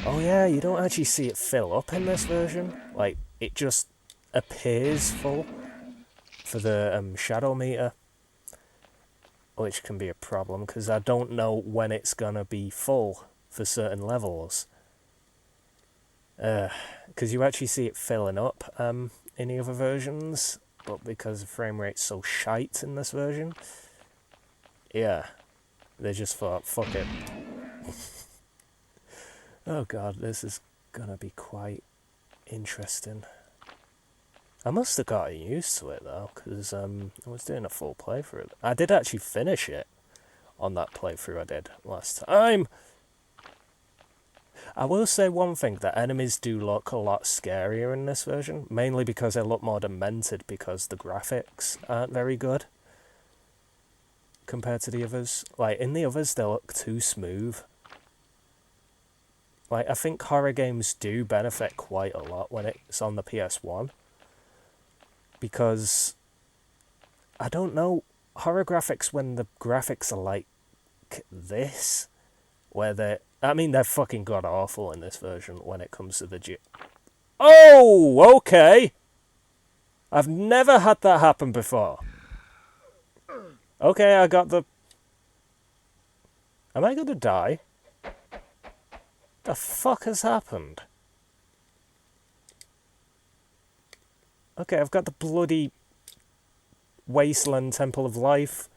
Oh yeah, you don't actually see it fill up in this version. Like, it just appears full for the shadow meter. Which can be a problem, because I don't know when it's gonna be full for certain levels. Because you actually see it filling up in the other versions, but because the frame rate's so shite in this version, yeah, they just thought, fuck it. Oh god, this is gonna be quite interesting. I must have gotten used to it though, because I was doing a full playthrough. I did actually finish it on that playthrough I did last time. I will say one thing, the enemies do look a lot scarier in this version, mainly because they look more demented because the graphics aren't very good compared to the others. Like, in the others, they look too smooth. Like, I think horror games do benefit quite a lot when it's on the PS1. Because, I don't know, horror graphics when the graphics are like this, where they're fucking god-awful in this version when it comes to the Oh, okay! I've never had that happen before. Okay, I got the... Am I gonna die? The fuck has happened? Okay, I've got the bloody Wasteland Temple of Life.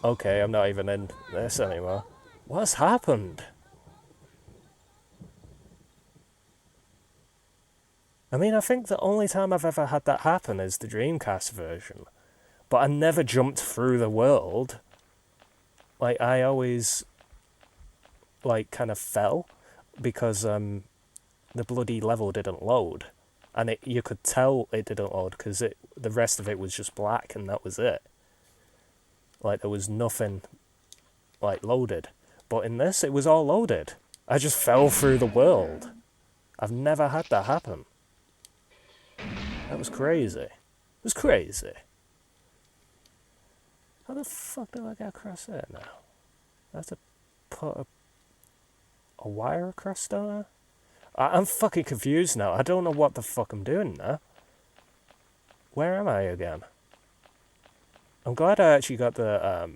Okay, I'm not even in this anymore. What's happened? I mean, I think the only time I've ever had that happen is the Dreamcast version. But I never jumped through the world. Like, I always, like, kind of fell because the bloody level didn't load. And you could tell it didn't load because the rest of it was just black and that was it. Like, there was nothing, like, loaded. But in this, it was all loaded. I just fell through the world. I've never had that happen. That was crazy. It was crazy. How the fuck do I get across there now? I have to put a wire across, don't I? I'm fucking confused now. I don't know what the fuck I'm doing now. Where am I again? I'm glad I actually got the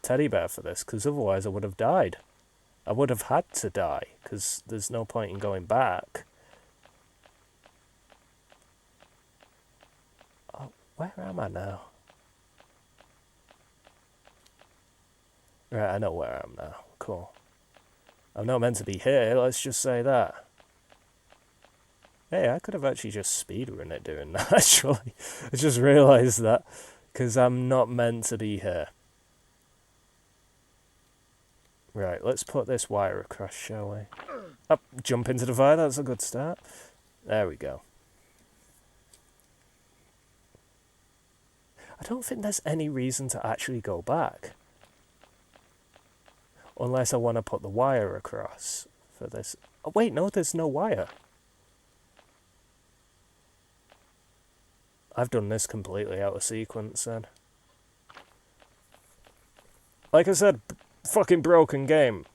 teddy bear for this, because otherwise I would have died. I would have had to die, because there's no point in going back. Oh, where am I now? Right, I know where I am now. Cool. I'm not meant to be here, let's just say that. Hey, I could have actually just speedrun it doing that, actually. I just realised that, because I'm not meant to be here. Right, let's put this wire across, shall we? Up, jump into the fire, that's a good start. There we go. I don't think there's any reason to actually go back. Unless I want to put the wire across for this. Oh, wait, no, there's no wire. I've done this completely out of sequence then. Like I said, fucking broken game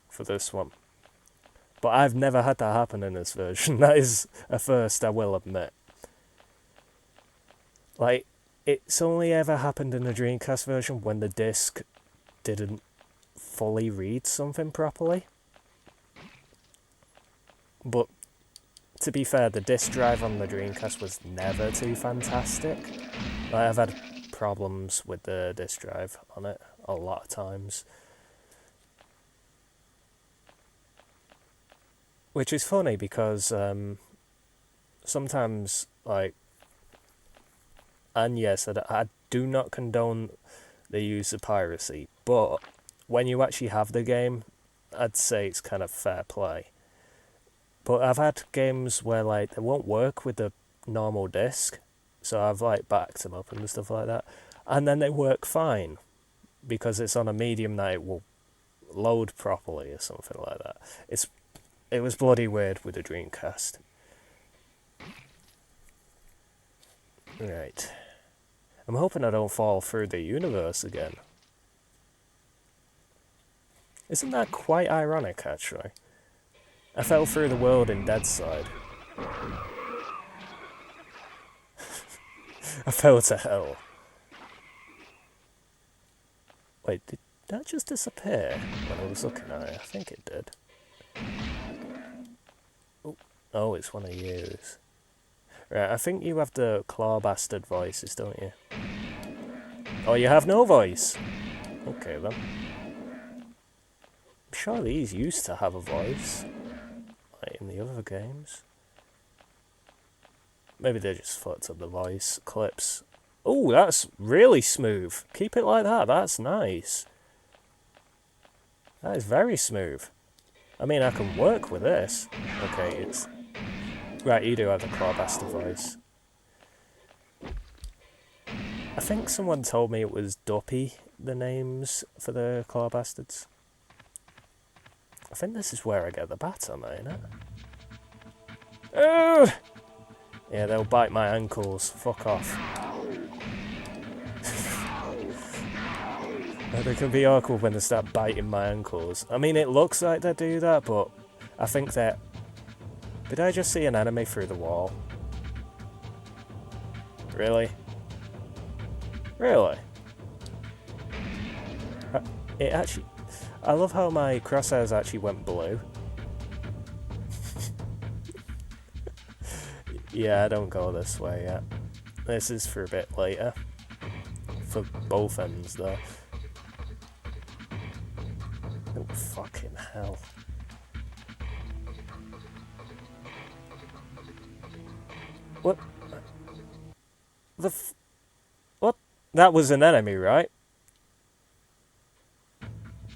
for this one. But I've never had that happen in this version. That is a first, I will admit. Like, it's only ever happened in the Dreamcast version when the disc didn't fully read something properly. But to be fair, the disc drive on the Dreamcast was never too fantastic. Like, I've had problems with the disc drive on it a lot of times. Which is funny because sometimes, like, and yes, I do not condone the use of piracy, but when you actually have the game, I'd say it's kind of fair play. But I've had games where, like, they won't work with the normal disc, so I've, like, backed them up and stuff like that, and then they work fine, because it's on a medium that it will load properly or something like that. It was bloody weird with the Dreamcast. Right. I'm hoping I don't fall through the universe again. Isn't that quite ironic, actually? I fell through the world in Deadside. I fell to hell. Wait, did that just disappear when I was looking at it? I think it did. Oh, it's one of yours. Right, I think you have the claw bastard voices, don't you? Oh, you have no voice? Okay, then. I'm sure these used to have a voice. Like in the other games. Maybe they just fucked up the voice clips. Oh, that's really smooth. Keep it like that, that's nice. That is very smooth. I mean, I can work with this. Okay, it's... Right, you do have the claw bastard voice. I think someone told me it was Duppy, the names for the claw bastards. I think this is where I get the baton, ain't it? Oh! Yeah, they'll bite my ankles. Fuck off. They can be awkward when they start biting my ankles. I mean, it looks like they do that, but I think that... Did I just see an enemy through the wall? Really? Really? It actually... I love how my crosshairs actually went blue. Yeah, I don't go this way yet. This is for a bit later. For both ends, though. Oh, fucking hell. What? What? That was an enemy, right?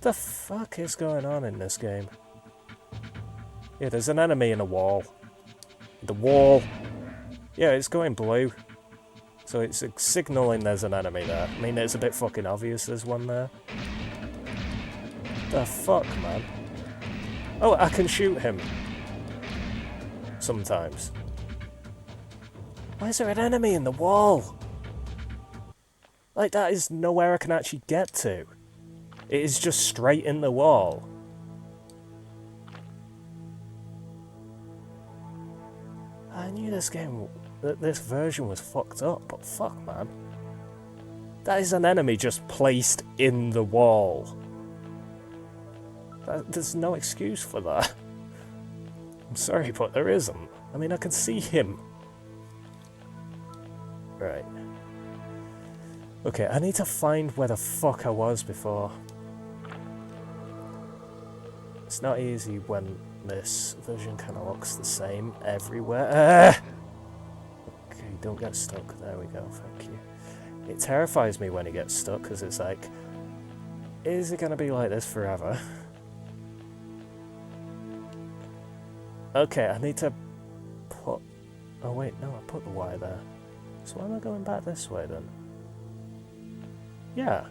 The fuck is going on in this game? Yeah, there's an enemy in a wall. The wall. Yeah, it's going blue. So it's signalling there's an enemy there. I mean, it's a bit fucking obvious there's one there. The fuck, man? Oh, I can shoot him. Sometimes. Why is there an enemy in the wall? Like, that is nowhere I can actually get to. It is just straight in the wall. I knew this game, this version was fucked up, but fuck, man. That is an enemy just placed in the wall. There's no excuse for that. I'm sorry, but there isn't. I mean, I can see him. Right. Okay, I need to find where the fuck I was before. It's not easy when this version kind of looks the same everywhere. Okay, don't get stuck. There we go, thank you. It terrifies me when it gets stuck, because it's like, is it going to be like this forever? Okay, I need to put... Oh wait, no, I put the wire there. So why am I going back this way then? Yeah.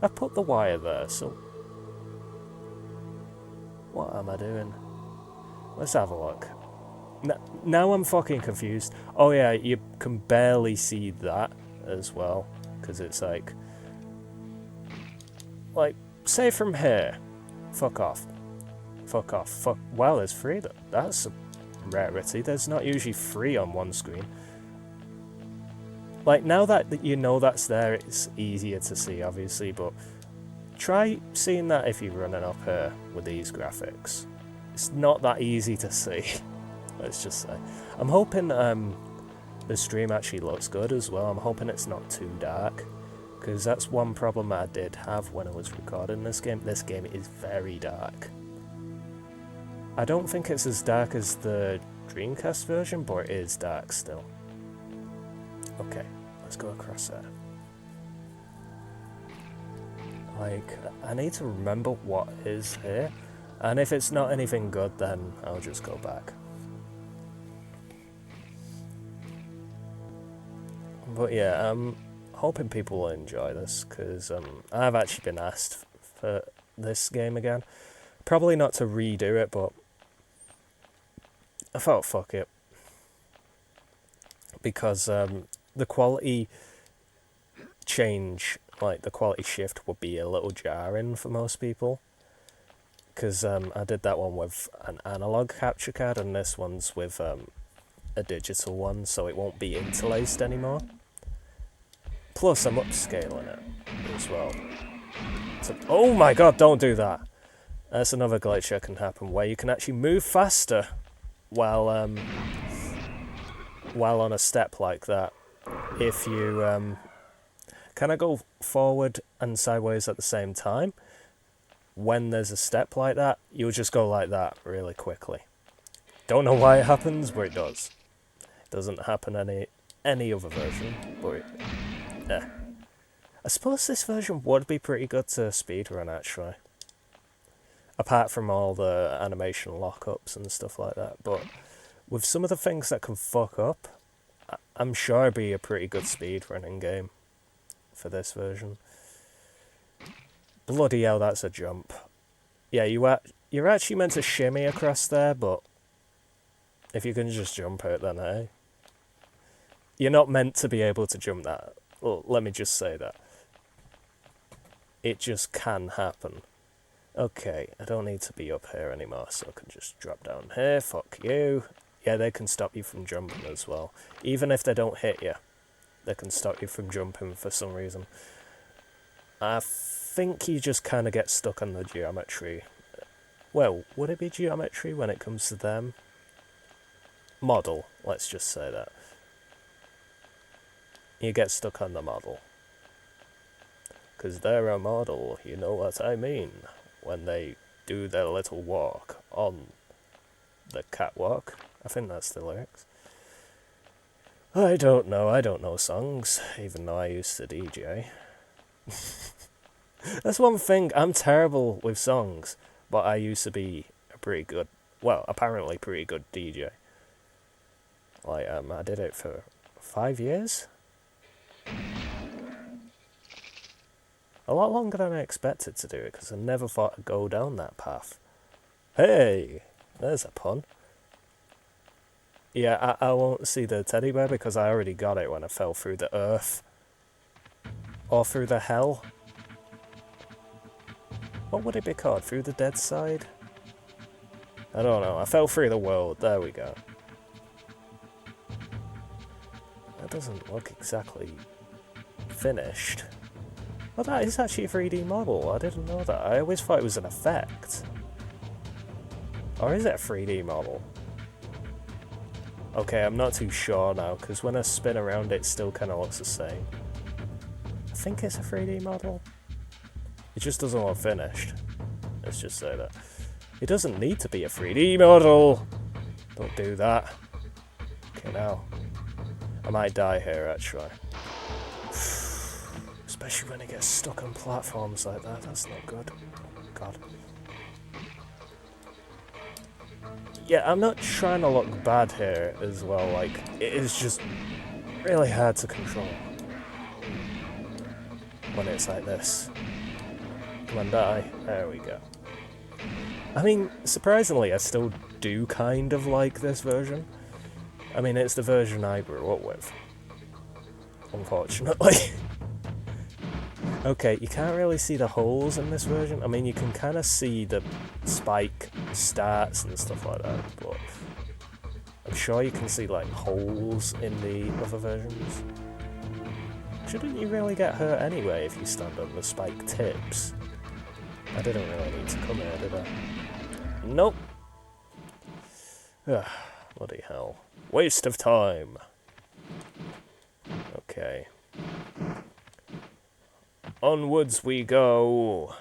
I put the wire there, so... What am I doing? Let's have a look. Now I'm fucking confused. Oh yeah, you can barely see that as well, because it's like... Like, say from here. Fuck off. Fuck off. Fuck. Wow, there's three. That's a rarity. There's not usually three on one screen. Like, now that you know that's there, it's easier to see, obviously, but try seeing that if you're running up here with these graphics. It's not that easy to see, let's just say. I'm hoping the stream actually looks good as well. I'm hoping it's not too dark, because that's one problem I did have when I was recording this game. This game is very dark. I don't think it's as dark as the Dreamcast version, but it is dark still. Okay, let's go across there. Like, I need to remember what is here, and if it's not anything good, then I'll just go back. But yeah, I'm hoping people will enjoy this, because I've actually been asked for this game again. Probably not to redo it, but I thought fuck it. Because the quality change, like the quality shift, would be a little jarring for most people. Because I did that one with an analog capture card, and this one's with a digital one, so it won't be interlaced anymore. Plus, I'm upscaling it as well. So, oh my god, don't do that! That's another glitch that can happen, where you can actually move faster while on a step like that. If you kind of go forward and sideways at the same time, when there's a step like that, you'll just go like that really quickly. Don't know why it happens, but it does. It doesn't happen any other version, but I suppose this version would be pretty good to speedrun, actually. Apart from all the animation lockups and stuff like that, but with some of the things that can fuck up, I'm sure it'd be a pretty good speedrunning game for this version. Bloody hell, that's a jump. Yeah, you're actually meant to shimmy across there, but if you can just jump it, then hey. You're not meant to be able to jump that. Well, let me just say that. It just can happen. Okay, I don't need to be up here anymore, so I can just drop down here. Fuck you. Yeah, they can stop you from jumping as well. Even if they don't hit you, they can stop you from jumping for some reason. I think you just kind of get stuck on the geometry. Well, would it be geometry when it comes to them? Model, let's just say that. You get stuck on the model. Because they're a model, you know what I mean. When they do their little walk on the catwalk. I think that's the lyrics. I don't know songs, even though I used to DJ. That's one thing, I'm terrible with songs, but I used to be a pretty good, well, apparently pretty good DJ. Like, I did it for 5 years? A lot longer than I expected to do it, because I never thought I'd go down that path. Hey! There's a pun. Yeah, I won't see the teddy bear because I already got it when I fell through the earth. Or through the hell. What would it be called? Through the dead side? I don't know. I fell through the world. There we go. That doesn't look exactly finished. Oh, that is actually a 3D model. I didn't know that. I always thought it was an effect. Or is it a 3D model? Okay, I'm not too sure now, because when I spin around it still kind of looks the same. I think it's a 3D model. It just doesn't look finished. Let's just say that. It doesn't need to be a 3D model! Don't do that. Okay, now. I might die here, actually. Especially when it gets stuck on platforms like that. That's not good. God. Yeah, I'm not trying to look bad here as well, like, it is just really hard to control when it's like this. Come on, die. There we go. I mean, surprisingly, I still do kind of like this version. I mean, it's the version I grew up with, unfortunately. Okay, you can't really see the holes in this version. I mean, you can kind of see the spike starts and stuff like that, but I'm sure you can see, like, holes in the other versions. Shouldn't you really get hurt anyway if you stand on the spike tips? I didn't really need to come here, did I? Nope. Bloody hell. Waste of time. Okay. Onwards we go.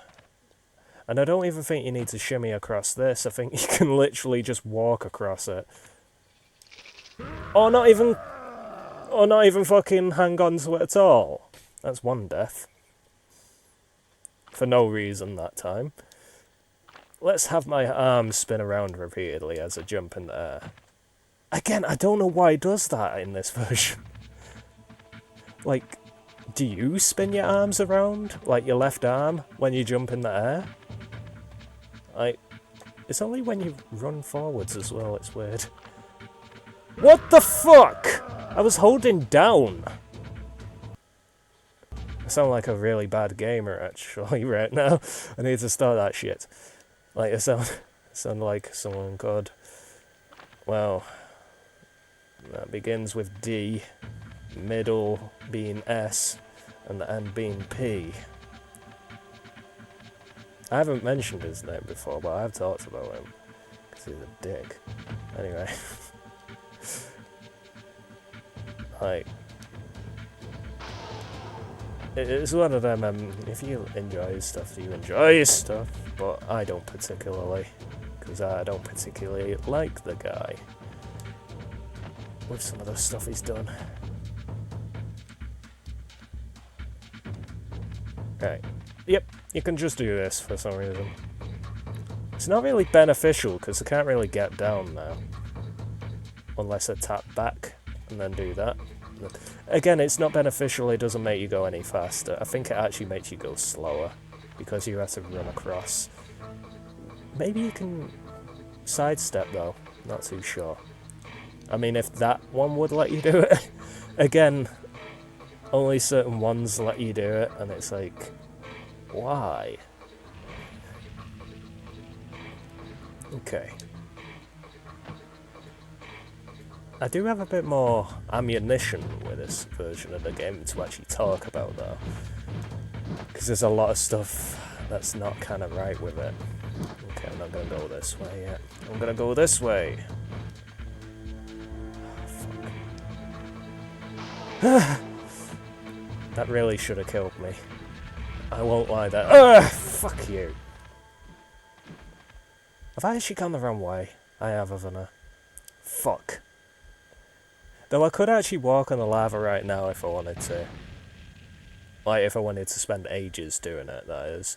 And I don't even think you need to shimmy across this. I think you can literally just walk across it. Or not even fucking hang on to it at all. That's one death. For no reason that time. Let's have my arms spin around repeatedly as I jump in the air. Again, I don't know why it does that in this version. Like, do you spin your arms around, like your left arm, when you jump in the air? Like, it's only when you run forwards as well, it's weird. What the fuck? I was holding down. I sound like a really bad gamer, actually, right now. I need to start that shit. Like, I sound like someone could. Well, that begins with D, middle being S, and the end being P. I haven't mentioned his name before, but I have talked about him. Because he's a dick. Anyway. Like... It's one of them, if you enjoy his stuff, you enjoy his stuff. But I don't particularly. Because I don't particularly like the guy. With some of the stuff he's done. Right. Yep, you can just do this for some reason. It's not really beneficial because I can't really get down now. Unless I tap back and then do that. Again, it's not beneficial, it doesn't make you go any faster. I think it actually makes you go slower because you have to run across. Maybe you can sidestep though, not too sure. I mean, if that one would let you do it. Again, only certain ones let you do it, and it's like, why? Okay. I do have a bit more ammunition with this version of the game to actually talk about though. Because there's a lot of stuff that's not kind of right with it. Okay, I'm not going to go this way yet. I'm going to go this way. That really should have killed me. I won't lie there. Fuck you. Have I actually gone the wrong way? I have, haven't I? Fuck. Though I could actually walk on the lava right now if I wanted to. Like, if I wanted to spend ages doing it, that is.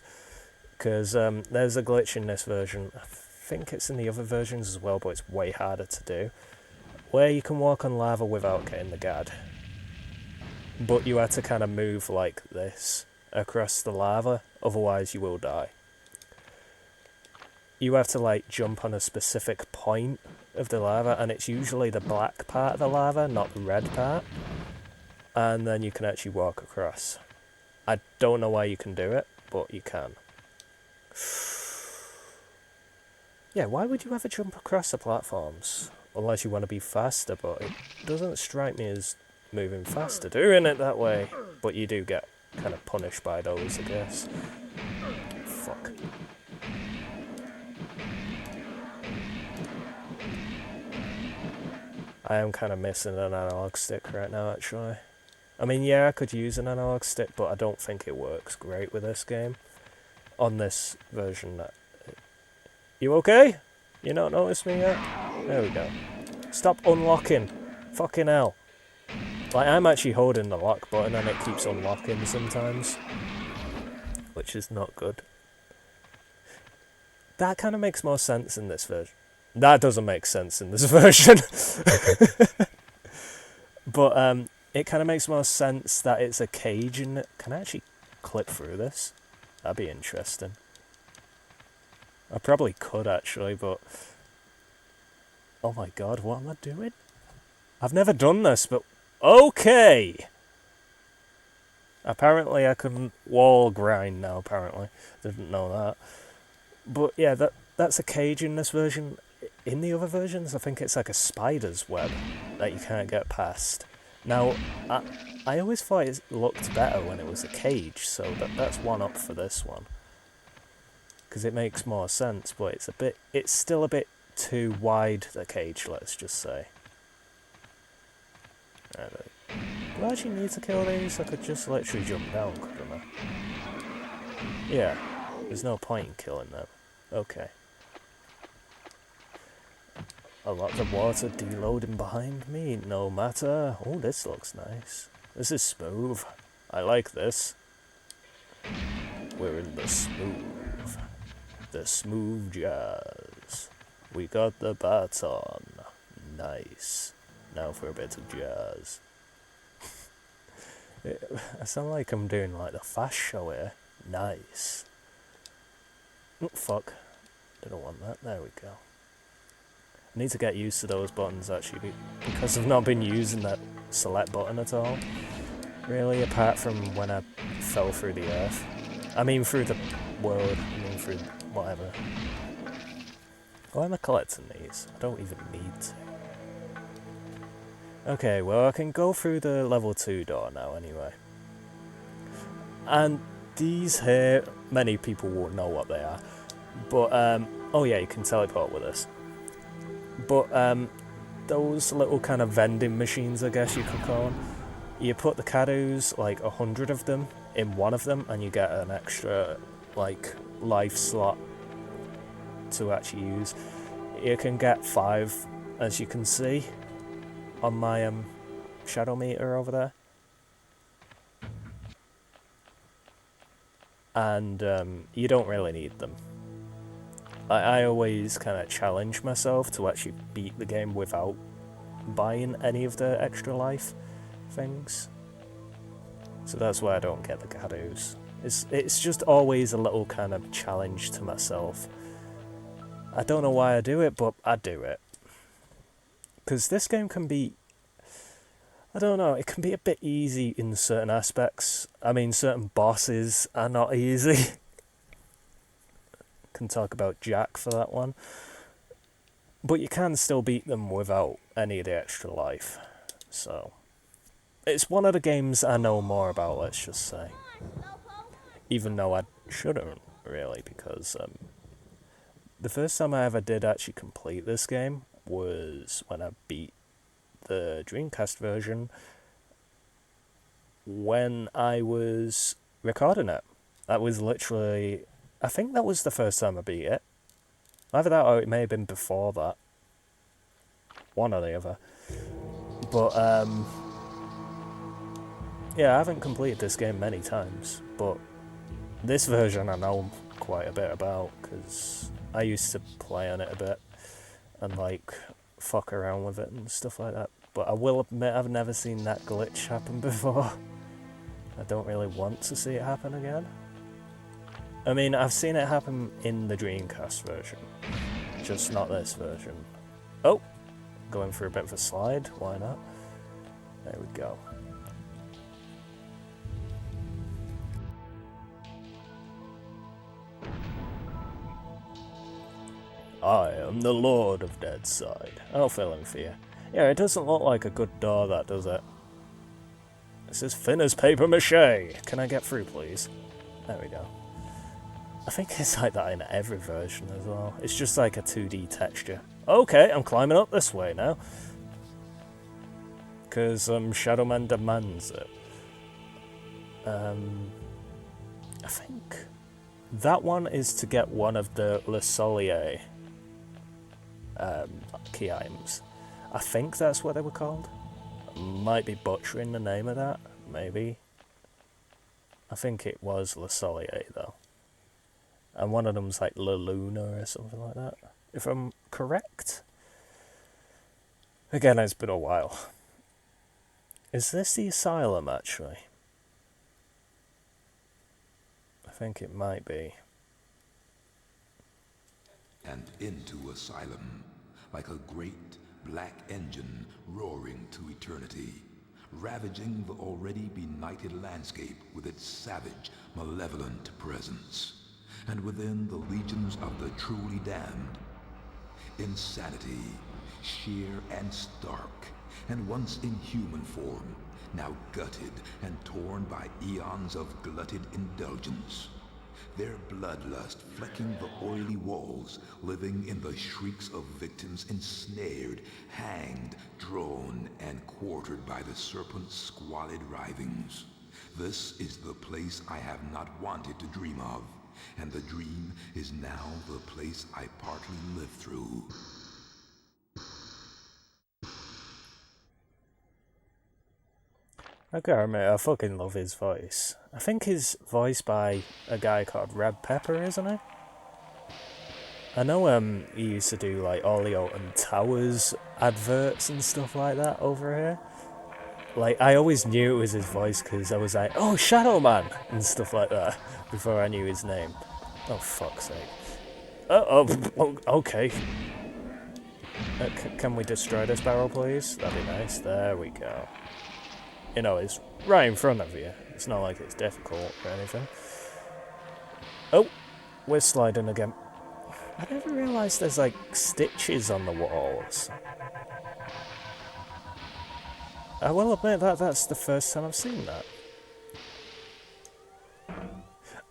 Because there's a glitch in this version. I think it's in the other versions as well, but it's way harder to do. Where you can walk on lava without getting the gad. But you have to kind of move like this across the lava, otherwise you will die. You have to like jump on a specific point of the lava, and it's usually the black part of the lava, not the red part. And then you can actually walk across. I don't know why you can do it, but you can. Yeah, why would you ever jump across the platforms? Unless you want to be faster, but it doesn't strike me as moving faster doing it that way. But you do get kind of punished by those, I guess. Fuck. I am kind of missing an analog stick right now, actually. I mean, yeah, I could use an analog stick, but I don't think it works great with this game. On this version. You okay? You not noticed me yet? There we go. Stop unlocking. Fucking hell. Like, I'm actually holding the lock button and it keeps unlocking sometimes. Which is not good. That kind of makes more sense in this version. That doesn't make sense in this version. But it kind of makes more sense that it's a cage in it. Can I actually clip through this? That'd be interesting. I probably could actually, but... Oh my god, what am I doing? I've never done this, but... Okay! Apparently I can wall grind now, apparently. Didn't know that. But yeah, that's a cage in this version. In the other versions, I think it's like a spider's web that you can't get past. Now, I always thought it looked better when it was a cage, so that's one up for this one. Because it makes more sense, but it's still a bit too wide, the cage, let's just say. Do I actually need to kill these? I could just literally jump down, couldn't I? Yeah, there's no point in killing them. Okay. A lot of water deloading behind me, no matter. Oh, this looks nice. This is smooth. I like this. We're in the smooth. The smooth jazz. We got the baton. Nice. Now for a bit of jazz. I sound like I'm doing like the fast show here. Nice. Oh, fuck. Didn't want that. There we go. I need to get used to those buttons actually, because I've not been using that select button at all. Really, apart from when I fell through the earth. I mean through the world, I mean through whatever. Why am I collecting these? I don't even need to. Okay, well I can go through the level 2 door now anyway. And these here many people won't know what they are. But, oh yeah, you can teleport with this. But, those little kind of vending machines, I guess you could call them, you put the cadeaux, like 100 of them, in one of them, and you get an extra, like, life slot to actually use. You can get 5, as you can see, on my, shadow meter over there. And, you don't really need them. I always kind of challenge myself to actually beat the game without buying any of the extra life things. So that's why I don't get the cadeaux. It's just always a little kind of challenge to myself. I don't know why I do it, but I do it. Because this game can be, I don't know, it can be a bit easy in certain aspects. I mean, certain bosses are not easy. Can talk about Jack for that one. But you can still beat them without any of the extra life. So, it's one of the games I know more about, let's just say. Even though I shouldn't, really, because the first time I ever did actually complete this game was when I beat the Dreamcast version when I was recording it. That was literally, I think that was the first time I beat it. Either that or it may have been before that. One or the other. But, yeah, I haven't completed this game many times, but this version I know quite a bit about, because I used to play on it a bit, and, like, fuck around with it and stuff like that. But I will admit I've never seen that glitch happen before. I don't really want to see it happen again. I mean, I've seen it happen in the Dreamcast version, just not this version. Oh! Going for a bit of a slide, why not? There we go. I am the Lord of Deadside. I'll fill in for you. Yeah, it doesn't look like a good door, that, does it? It's as thin as paper mache. Can I get through, please? There we go. I think it's like that in every version as well. It's just like a 2D texture. Okay, I'm climbing up this way now. Because Shadowman demands it. I think that one is to get one of the Le Solier key items. I think that's what they were called. Might be butchering the name of that, maybe. I think it was Le Solier though. And one of them's like La Luna or something like that, if I'm correct. Again, it's been a while. Is this the asylum, actually? I think it might be. And into asylum, like a great black engine roaring to eternity, ravaging the already benighted landscape with its savage, malevolent presence. And within the legions of the truly damned, insanity, sheer and stark, and once in human form, now gutted and torn by eons of glutted indulgence. Their bloodlust flecking the oily walls, living in the shrieks of victims ensnared, hanged, drawn, and quartered by the serpent's squalid writhings. This is the place I have not wanted to dream of, and the dream is now the place I partly live through. I gotta admit, I fucking love his voice. I think he's voiced by a guy called Red Pepper, isn't he? I know he used to do like Olio and Towers adverts and stuff like that over here. Like, I always knew it was his voice because I was like, oh, Shadowman! And stuff like that before I knew his name. Oh, fuck's sake. Oh, okay. Can we destroy this barrel, please? That'd be nice. There we go. You know, it's right in front of you. It's not like it's difficult or anything. Oh, we're sliding again. I never realised there's like stitches on the walls. I will admit that that's the first time I've seen that.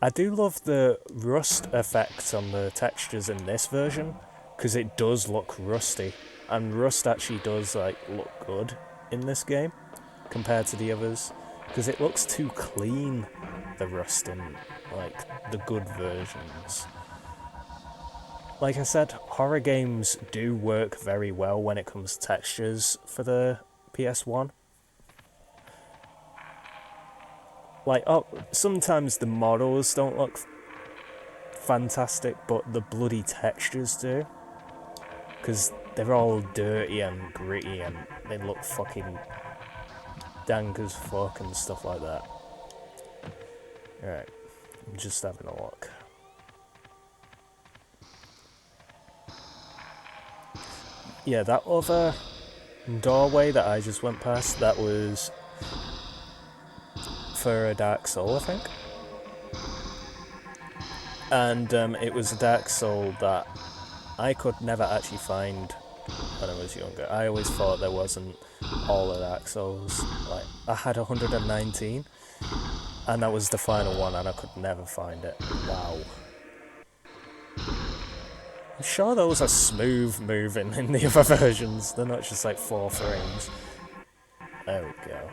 I do love the rust effect on the textures in this version, because it does look rusty, and rust actually does like look good in this game compared to the others, because it looks too clean, the rust in like the good versions. Like I said, horror games do work very well when it comes to textures for the PS1. Like, oh, sometimes the models don't look fantastic, but the bloody textures do. Because they're all dirty and gritty and they look fucking dank as fuck and stuff like that. Alright, I'm just having a look. Yeah, that other doorway that I just went past, that was for a Dark Soul, I think. And it was a Dark Soul that I could never actually find when I was younger. I always thought there wasn't all the Dark Souls. Like, I had 119, and that was the final one, and I could never find it. Wow. I'm sure those are smooth moving in the other versions. They're not just like 4 frames. There we go.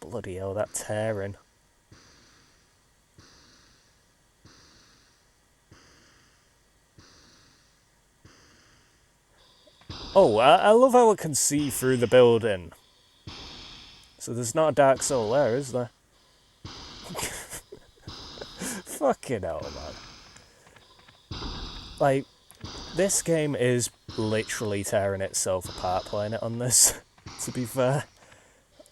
Bloody hell, that tearing. Oh, I love how I can see through the building. So there's not a Dark Soul there, is there? Fucking hell, man. Like, this game is literally tearing itself apart playing it on this, to be fair.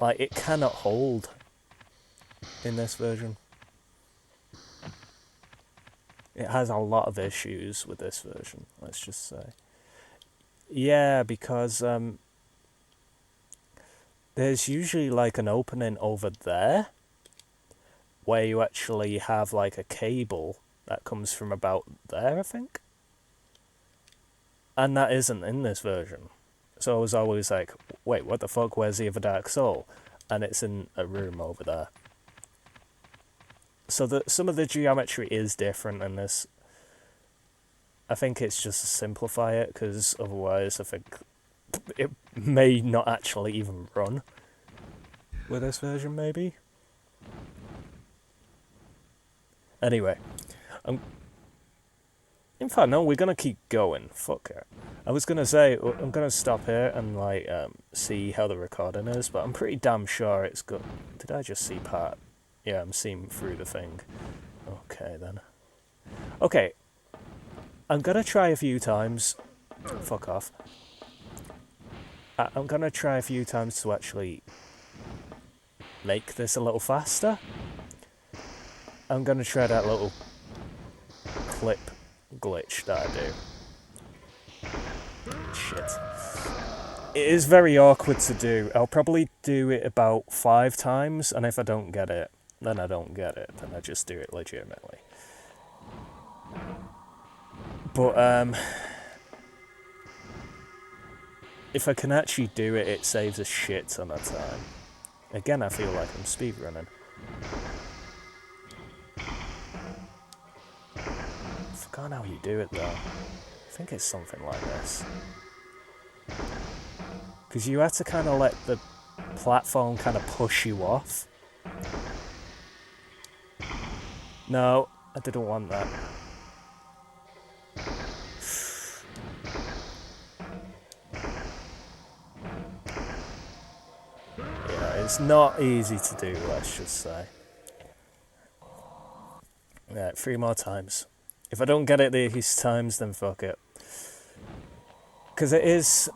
Like, it cannot hold in this version. It has a lot of issues with this version, let's just say. Yeah, because there's usually like an opening over there where you actually have like a cable that comes from about there, I think. And that isn't in this version. So I was always like, wait, what the fuck, where's the other Dark Soul? And it's in a room over there. So some of the geometry is different in this. I think it's just to simplify it, because otherwise I think it may not actually even run with this version, maybe. Anyway, in fact, no, we're gonna keep going. Fuck it. I was gonna say, I'm gonna stop here and like see how the recording is, but I'm pretty damn sure it's good. Did I just see part? Yeah, I'm seeing through the thing. Okay, then. Okay. I'm gonna try a few times. Fuck off. I'm gonna try a few times to actually make this a little faster. I'm gonna try that little clip glitch that I do. Shit. It is very awkward to do. I'll probably do it about 5 times, and if I don't get it, then I don't get it. Then I just do it legitimately. But, if I can actually do it, it saves a shit ton of time. Again, I feel like I'm speedrunning. I forgot how you do it, though. I think it's something like this. Because you have to kind of let the platform kind of push you off. No, I didn't want that. Yeah, it's not easy to do, let's just say. Right, 3 more times. If I don't get it these times, then fuck it. Because it is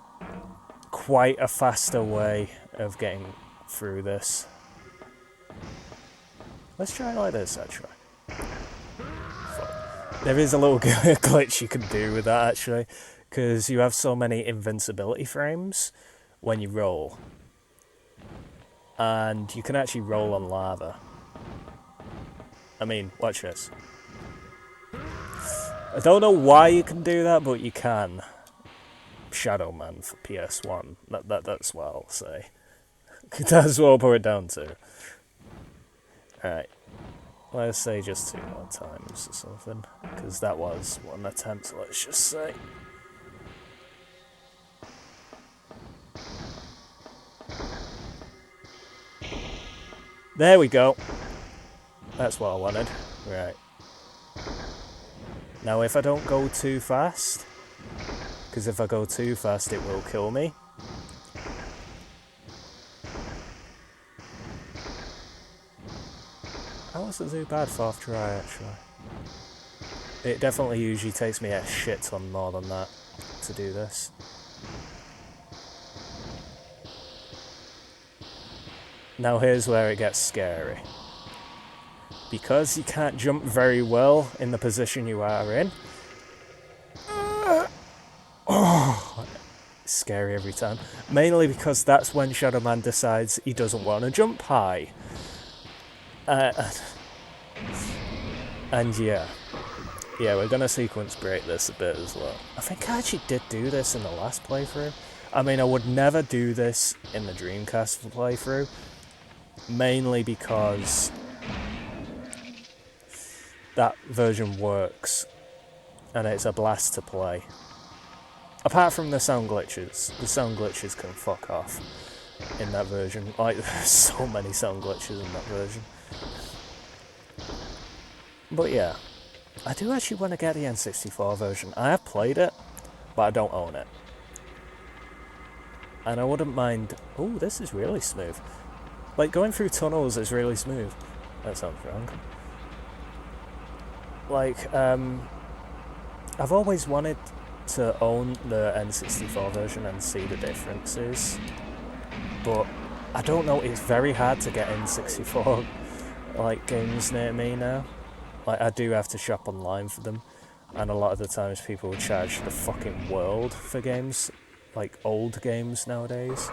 quite a faster way of getting through this. Let's try it like this, actually. Fuck. There is a little glitch you can do with that, actually, because you have so many invincibility frames when you roll. And you can actually roll on lava. I mean, watch this. I don't know why you can do that, but you can. Shadowman for PS1. That's what I'll say. That's what I'll put it down to. Alright. Let's say just 2 more times or something. Because that was one attempt, let's just say. There we go. That's what I wanted. Right. Now if I don't go too fast, because if I go too fast it will kill me. That wasn't too bad fourth try actually. It definitely usually takes me a shit ton more than that to do this. Now here's where it gets scary. Because you can't jump very well in the position you are in. It's scary every time. Mainly because that's when Shadowman decides he doesn't want to jump high. And yeah. Yeah, we're gonna sequence break this a bit as well. I think I actually did do this in the last playthrough. I mean, I would never do this in the Dreamcast playthrough. Mainly because that version works and it's a blast to play. Apart from the sound glitches can fuck off in that version. Like, there's so many sound glitches in that version. But yeah, I do actually want to get the N64 version. I have played it, but I don't own it. And I wouldn't mind... Oh, this is really smooth. Like, going through tunnels is really smooth. That sounds wrong. Like, I've always wanted to own the N64 version and see the differences. But I don't know, it's very hard to get N64 like games near me now. Like, I do have to shop online for them. And a lot of the times people will charge the fucking world for games. Like, old games nowadays.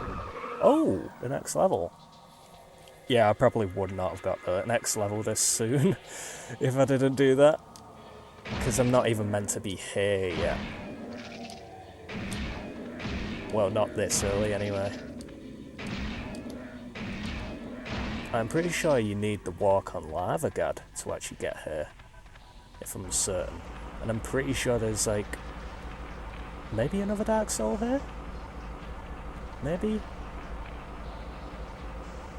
Oh, the next level. Yeah, I probably would not have got the next level this soon if I didn't do that. Because I'm not even meant to be here yet. Well, not this early anyway. I'm pretty sure you need the walk on lava god to actually get here. If I'm certain. And I'm pretty sure there's like... maybe another Dark Soul here? Maybe?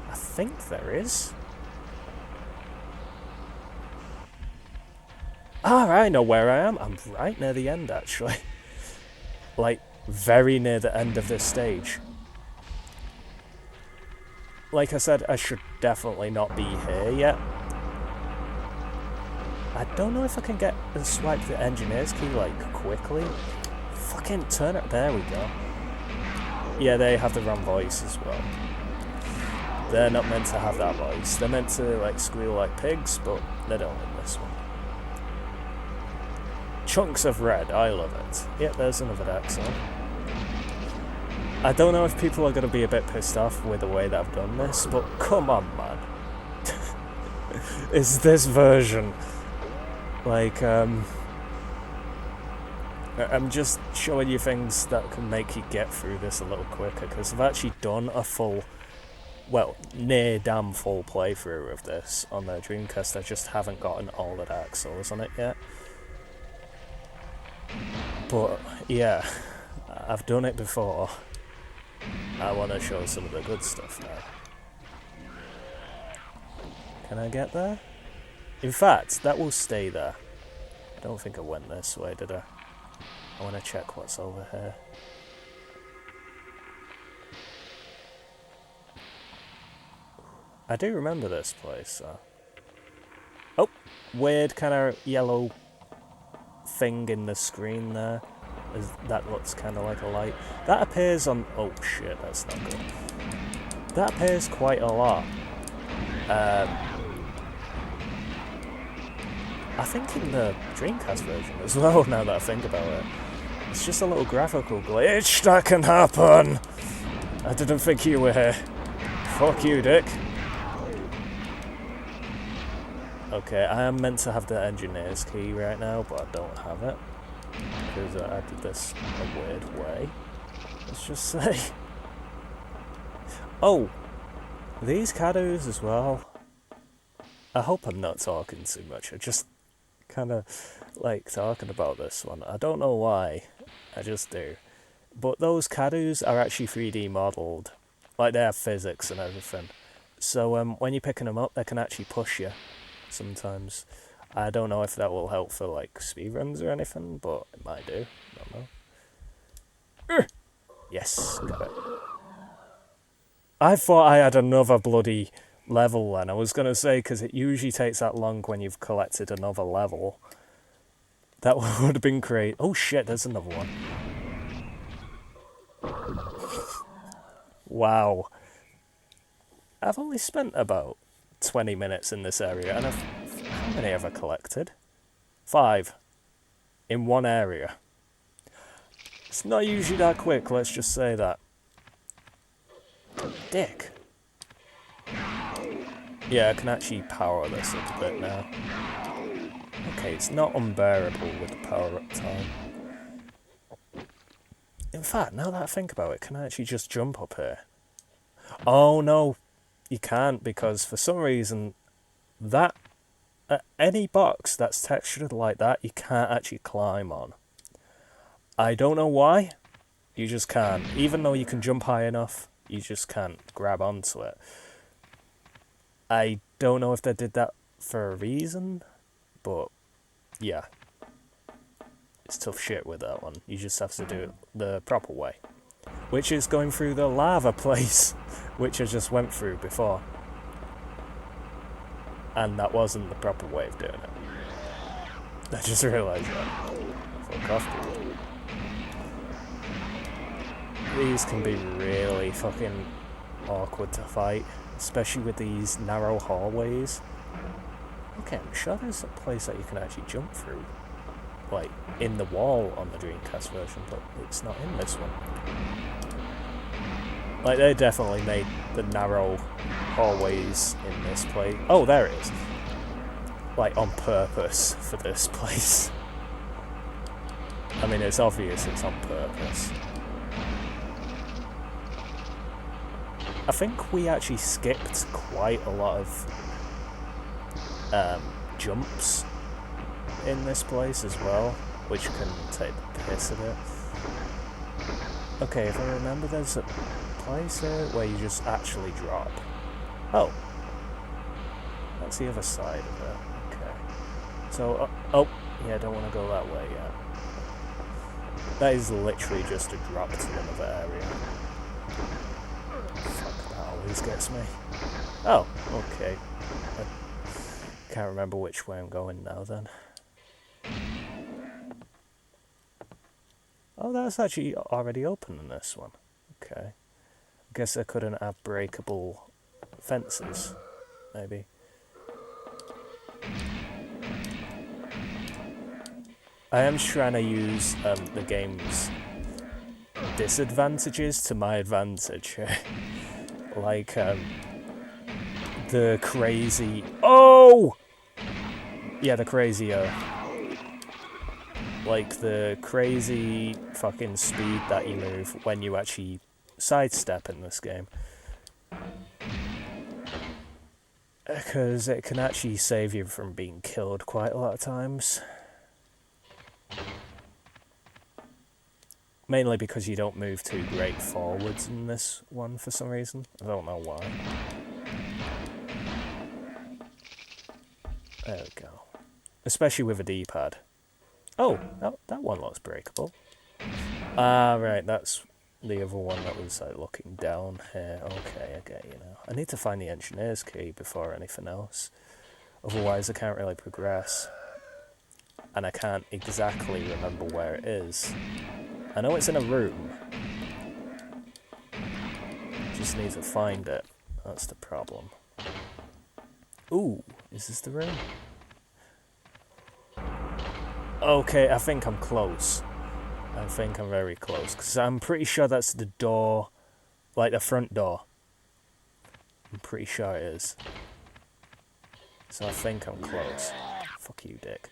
I think there is. I know where I am. I'm right near the end, actually. Like, very near the end of this stage. Like I said, I should definitely not be here yet. I don't know if I can get and swipe the engineer's key, like, quickly. Fucking turn it. There we go. Yeah, they have the wrong voice as well. They're not meant to have that voice. They're meant to, like, squeal like pigs, but they don't in this one. Chunks of red, I love it. Yep, there's another Dark Soul. I don't know if people are going to be a bit pissed off with the way that I've done this, but come on, man. It's this version. Like, I'm just showing you things that can make you get through this a little quicker, because I've actually done a full, well, near damn full playthrough of this on the Dreamcast. I just haven't gotten all the Dark Souls on it yet. But, yeah, I've done it before. I want to show some of the good stuff now. Can I get there? In fact, that will stay there. I don't think I went this way, did I? I want to check what's over here. I do remember this place, so... Oh! Weird kind of yellow thing in the screen there. That looks kind of like a light. That appears on... Oh shit, that's not good. That appears quite a lot. I think in the Dreamcast version as well, now that I think about it. It's just a little graphical glitch that can happen. I didn't think you were here. Fuck you, dick. Okay, I am meant to have the engineer's key right now, but I don't have it. Because I did this a weird way. Let's just say. Oh! These cados as well. I hope I'm not talking too much. I just kind of like talking about this one. I don't know why. I just do. But those cados are actually 3D modelled. Like, they have physics and everything. So when you're picking them up, they can actually push you sometimes. I don't know if that will help for, like, speedruns or anything, but it might do. I don't know. Yes, got it. I thought I had another bloody level then. I was going to say, because it usually takes that long when you've collected another level. That would have been great. Oh shit, there's another one. Wow. I've only spent about 20 minutes in this area, and how many have I collected? 5. In one area. It's not usually that quick, let's just say that. Dick. Yeah, I can actually power this up a bit now. Okay, it's not unbearable with the power up time. In fact, now that I think about it, can I actually just jump up here? Oh no, you can't, because for some reason, that any box that's textured like that, you can't actually climb on. I don't know why, you just can't. Even though you can jump high enough, you just can't grab onto it. I don't know if they did that for a reason, but yeah. It's tough shit with that one. You just have to do it the proper way. Which is going through the lava place, which I just went through before. And that wasn't the proper way of doing it. I just realised that. Fuck off, dude. These can be really fucking awkward to fight, especially with these narrow hallways. Okay, I'm sure there's a place that you can actually jump through, like in the wall on the Dreamcast version, but it's not in this one. Like, they definitely made the narrow hallways in this place. Oh, there it is. Like, on purpose for this place. I mean, it's obvious it's on purpose. I think we actually skipped quite a lot of jumps in this place as well, which can take the piss a bit. Okay, if I remember, there's a place here where you just actually drop. Oh. That's the other side of it. Okay. So, oh, yeah, I don't want to go that way yet. That is literally just a drop to another area. Fuck, that always gets me. Oh, okay. I can't remember which way I'm going now then. Oh, that's actually already open in this one. Okay. I guess I couldn't have breakable fences, maybe. I am trying to use the game's disadvantages to my advantage. Like, the crazy... Oh! Yeah, the crazy, like, the crazy fucking speed that you move when you actually sidestep in this game. Because it can actually save you from being killed quite a lot of times. Mainly because you don't move too great forwards in this one for some reason. I don't know why. There we go. Especially with a D-pad. Oh, that one looks breakable. Ah, right, that's the other one that was like looking down here. Okay, I get you now. I need to find the engineer's key before anything else. Otherwise I can't really progress. And I can't exactly remember where it is. I know it's in a room. Just need to find it. That's the problem. Ooh, is this the room? Okay, I think I'm close. I think I'm very close. Because I'm pretty sure that's the door. Like the front door. I'm pretty sure it is. So I think I'm close. Fuck you, dick.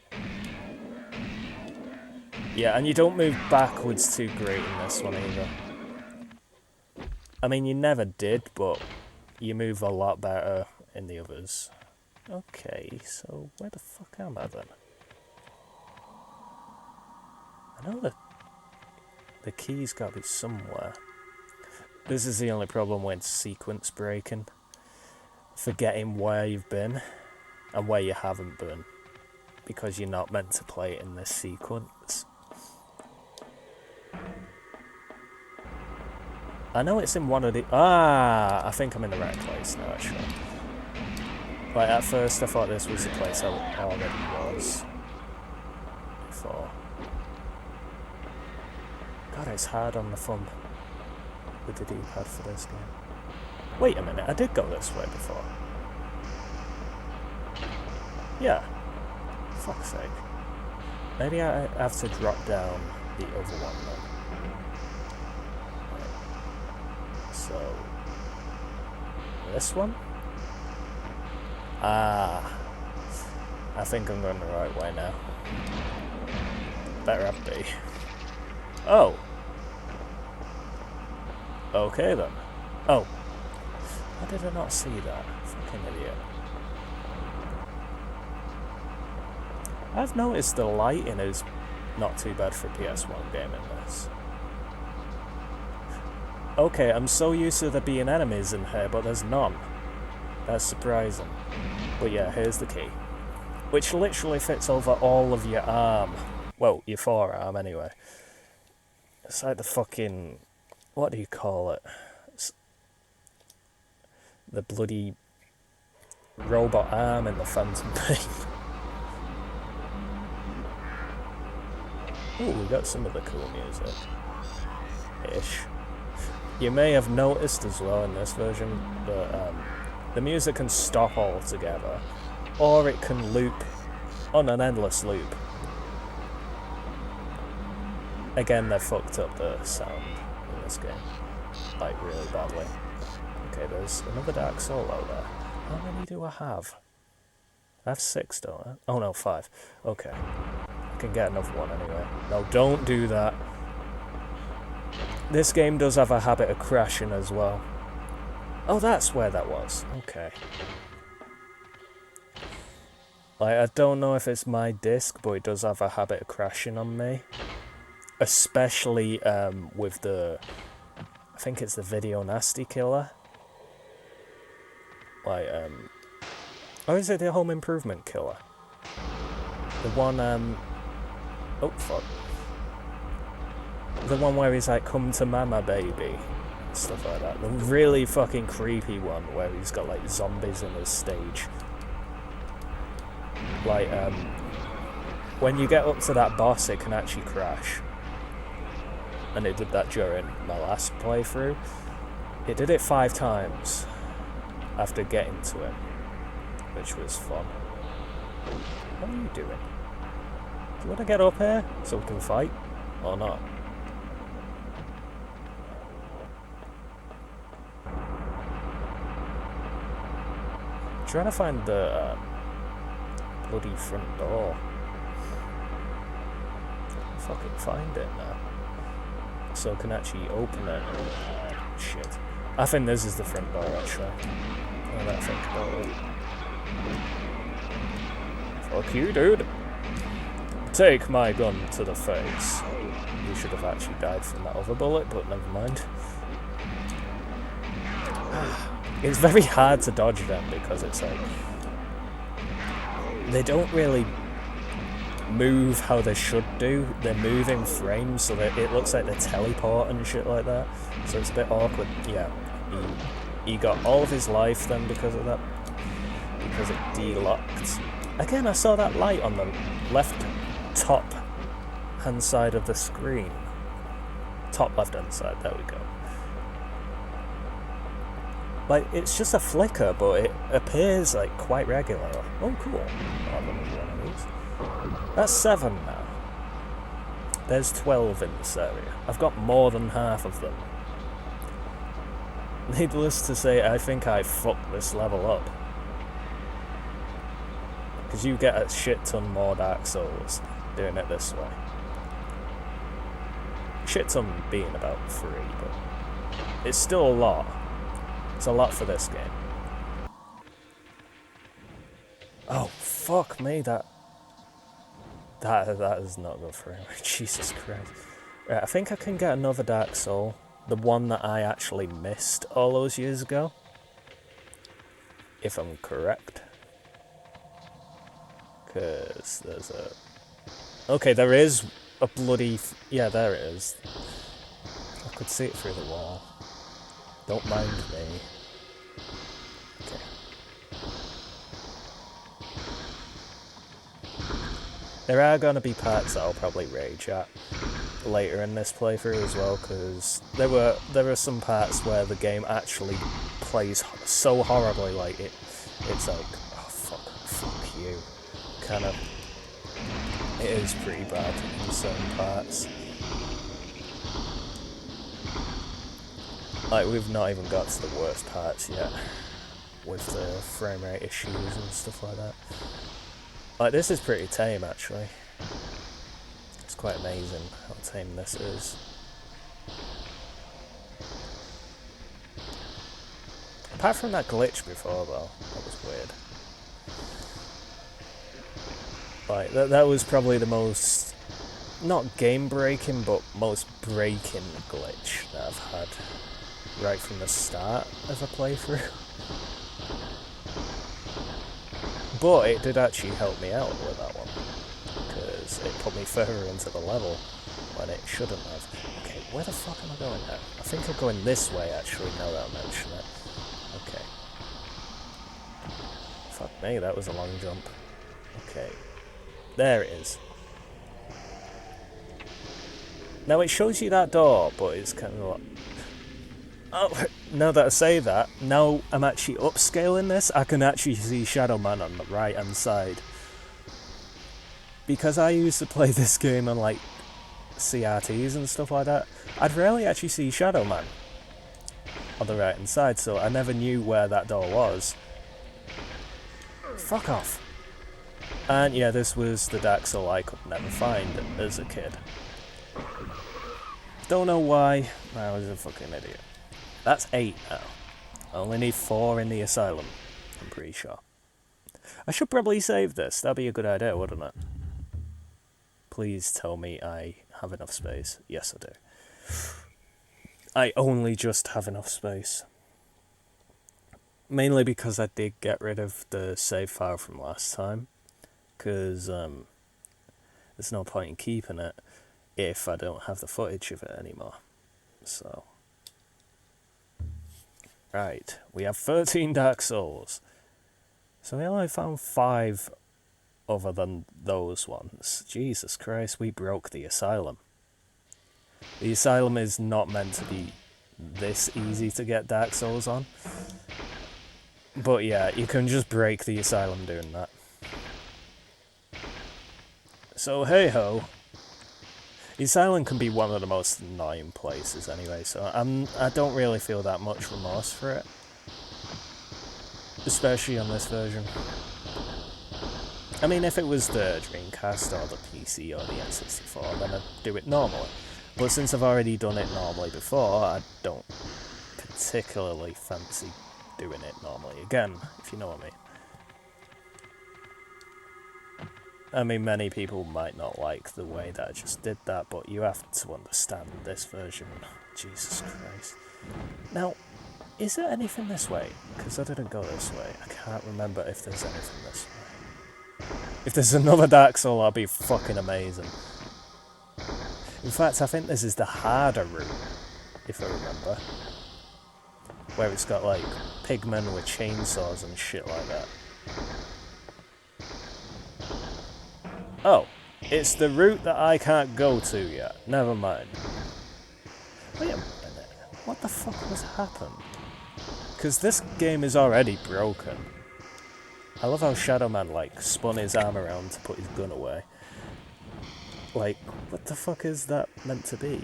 Yeah, and you don't move backwards too great in this one either. I mean, you never did, but you move a lot better in the others. Okay, so where the fuck am I then? I know that the key's got to be somewhere. This is the only problem with sequence breaking. Forgetting where you've been and where you haven't been. Because you're not meant to play it in this sequence. I know it's in one of the... Ah! I think I'm in the right place now, actually. Like, at first I thought this was the place I already was before. God, it's hard on the thumb with the D-pad for this game. Wait a minute, I did go this way before. Yeah. Fuck's sake. Maybe I have to drop down the other one then. Right. So... this one? Ah. I think I'm going the right way now. Better have be. Oh. Okay then. Oh. How did I not see that? Fucking idiot. I've noticed the lighting is not too bad for a PS1 game in this. Okay, I'm so used to there being enemies in here, but there's none. That's surprising. But yeah, here's the key. Which literally fits over all of your arm. Well, your forearm anyway. It's like the fucking... what do you call it? It's the bloody robot arm in the Phantom Pain. Ooh, we got some of the cool music. Ish. You may have noticed as well in this version that the music can stop altogether, or it can loop on an endless loop. Again, they fucked up the sound in this game, like really badly. Okay, there's another Dark Soul out there. How many do I have? I have 6, don't I? Oh no, 5. Okay. I can get another one anyway. No, don't do that. This game does have a habit of crashing as well. Oh, that's where that was. Okay. Like, I don't know if it's my disc, but it does have a habit of crashing on me. Especially with the... I think it's the Video Nasty Killer. Like, or is it the Home Improvement Killer? The one, oh, fuck. The one where he's like, come to mama, baby. Stuff like that. The really fucking creepy one where he's got, like, zombies in his stage. Like, when you get up to that boss, it can actually crash. And it did that during my last playthrough. It did it 5 times after getting to it, which was fun. What are you doing? Do you want to get up here so we can fight? Or not? I'm trying to find the bloody front door. Fucking find it now. So I can actually open it. Shit. I think this is the front door actually. Now that I think about it. Fuck you, dude. Take my gun to the face. You should have actually died from that other bullet, but never mind. It's very hard to dodge them because it's like... they don't really move how they should do. They move in frames so that it looks like they teleport and shit like that. So it's a bit awkward. Yeah, he got all of his life then because of that. Because it de-locked. Again, I saw that light on the left top hand side of the screen. Top left hand side, there we go. Like, it's just a flicker, but it appears like quite regular. Oh cool. I'll have another one of these. That's 7 now. There's 12 in this area. I've got more than half of them. Needless to say, I think I fucked this level up. Because you get a shit ton more Dark Souls doing it this way. Shit ton being about 3, but it's still a lot. It's a lot for this game. Oh, fuck me, that is not good for him. Jesus Christ. Right, I think I can get another Dark Soul. The one that I actually missed all those years ago. If I'm correct. Because there's a... Okay, there is a bloody... Yeah, there it is. I could see it through the wall. Don't mind me. Okay. There are going to be parts that I'll probably rage at later in this playthrough as well, because there are some parts where the game actually plays so horribly, like it's like, oh fuck you, kind of. It is pretty bad in certain parts. Like, we've not even got to the worst parts yet, with the frame rate issues and stuff like that. Like, this is pretty tame, actually. It's quite amazing how tame this is. Apart from that glitch before, though, that was weird. Like, that was probably the most, not game-breaking, but most breaking glitch that I've had right from the start of a playthrough. But it did actually help me out with that one, because it put me further into the level when it shouldn't have. Okay, where the fuck am I going now? I think I'm going this way, actually, now that I mention it. Okay. Fuck me, that was a long jump. Okay. There it is. Now it shows you that door, but it's kind of like... Oh, now that I say that, now I'm actually upscaling this, I can actually see Shadowman on the right hand side. Because I used to play this game on like CRTs and stuff like that, I'd rarely actually see Shadowman on the right hand side, so I never knew where that door was. Fuck off. And yeah, this was the Dark Soul I could never find as a kid. Don't know why, I was a fucking idiot. That's 8 now. I only need 4 in the asylum, I'm pretty sure. I should probably save this. That'd be a good idea, wouldn't it? Please tell me I have enough space. Yes, I do. I only just have enough space. Mainly because I did get rid of the save file from last time. Because there's no point in keeping it if I don't have the footage of it anymore. So... Right, we have 13 Dark Souls. So we only found 5 other than those ones. Jesus Christ, we broke the asylum. The asylum is not meant to be this easy to get Dark Souls on. But yeah, you can just break the asylum doing that. So hey ho. The asylum can be one of the most annoying places anyway, so I don't really feel that much remorse for it. Especially on this version. I mean, if it was the Dreamcast or the PC or the N64, then I'd do it normally. But since I've already done it normally before, I don't particularly fancy doing it normally again, if you know what I mean. I mean, many people might not like the way that I just did that, but you have to understand this version. Jesus Christ. Now, is there anything this way? Because I didn't go this way. I can't remember if there's anything this way. If there's another Dark Soul, that'll be fucking amazing. In fact, I think this is the harder route, if I remember. Where it's got, like, pigmen with chainsaws and shit like that. Oh, it's the route that I can't go to yet. Never mind. Wait a minute. What the fuck has happened? Because this game is already broken. I love how Shadowman, like, spun his arm around to put his gun away. Like, what the fuck is that meant to be?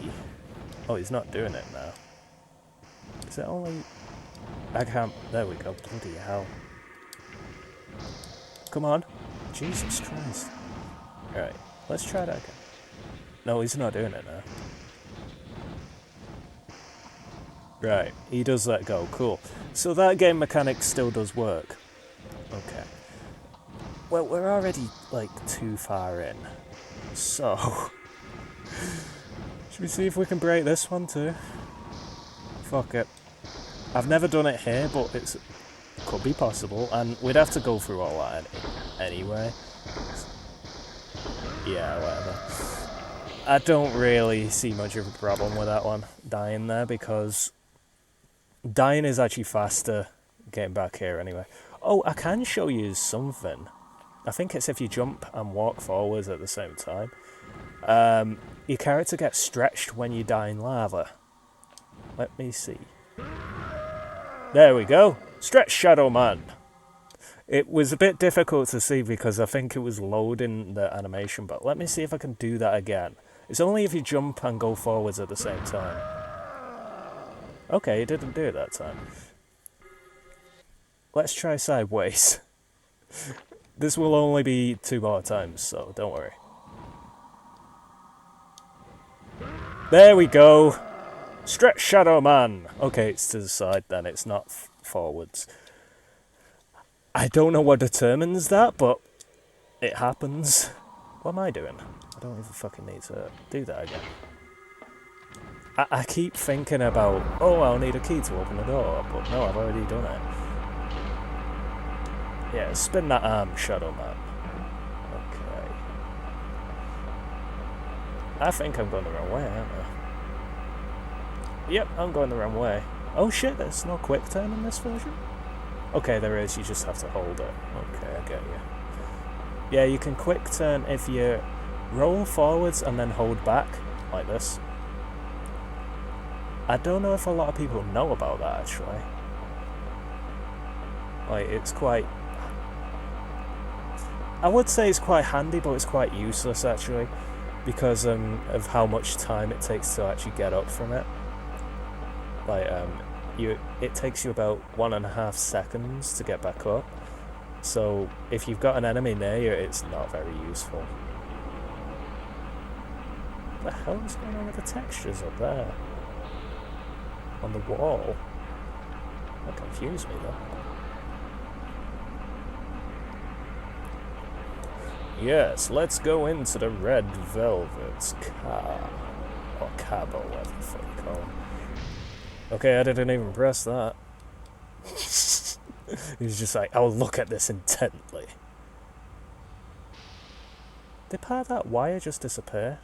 Oh, he's not doing it now. Is it only... I can't... There we go. Bloody hell. Come on. Jesus Christ. Alright, let's try that again. No, he's not doing it now. Right, he does let go. Cool. So that game mechanic still does work. Okay. Well, we're already, like, too far in. So... should we see if we can break this one too? Fuck it. I've never done it here, but it could be possible, and we'd have to go through all that anyway. Yeah, whatever. I don't really see much of a problem with that one, dying there, because dying is actually faster getting back here anyway. Oh, I can show you something. I think it's if you jump and walk forwards at the same time. Your character gets stretched when you die in lava. Let me see. There we go. Stretch Shadowman. It was a bit difficult to see because I think it was loading the animation, but let me see if I can do that again. It's only if you jump and go forwards at the same time. Okay, it didn't do it that time. Let's try sideways. This will only be 2 more times, so don't worry. There we go. Stretch Shadowman. Okay, it's to the side then, it's not forwards. I don't know what determines that, but it happens. What am I doing? I don't even fucking need to do that again. I keep thinking about, oh, I'll need a key to open the door, but no, I've already done it. Yeah, spin that arm, Shadowman. Okay. I think I'm going the wrong way, aren't I? Yep, I'm going the wrong way. Oh shit, there's no quick turn in this version? Okay, there is, you just have to hold it. Okay, I get you. Yeah, you can quick turn if you roll forwards and then hold back, like this. I don't know if a lot of people know about that, actually. Like, it's quite... I would say it's quite handy, but it's quite useless, actually, because of how much time it takes to actually get up from it. Like, it takes you about 1.5 seconds to get back up. So, if you've got an enemy near you, it's not very useful. What the hell is going on with the textures up there? On the wall? That confused me, though. Yes, let's go into the Red Velvet's car. Or cab, or whatever the fuck you call them. Okay, I didn't even press that. He was just like, I'll look at this intently. Did part of that wire just disappear?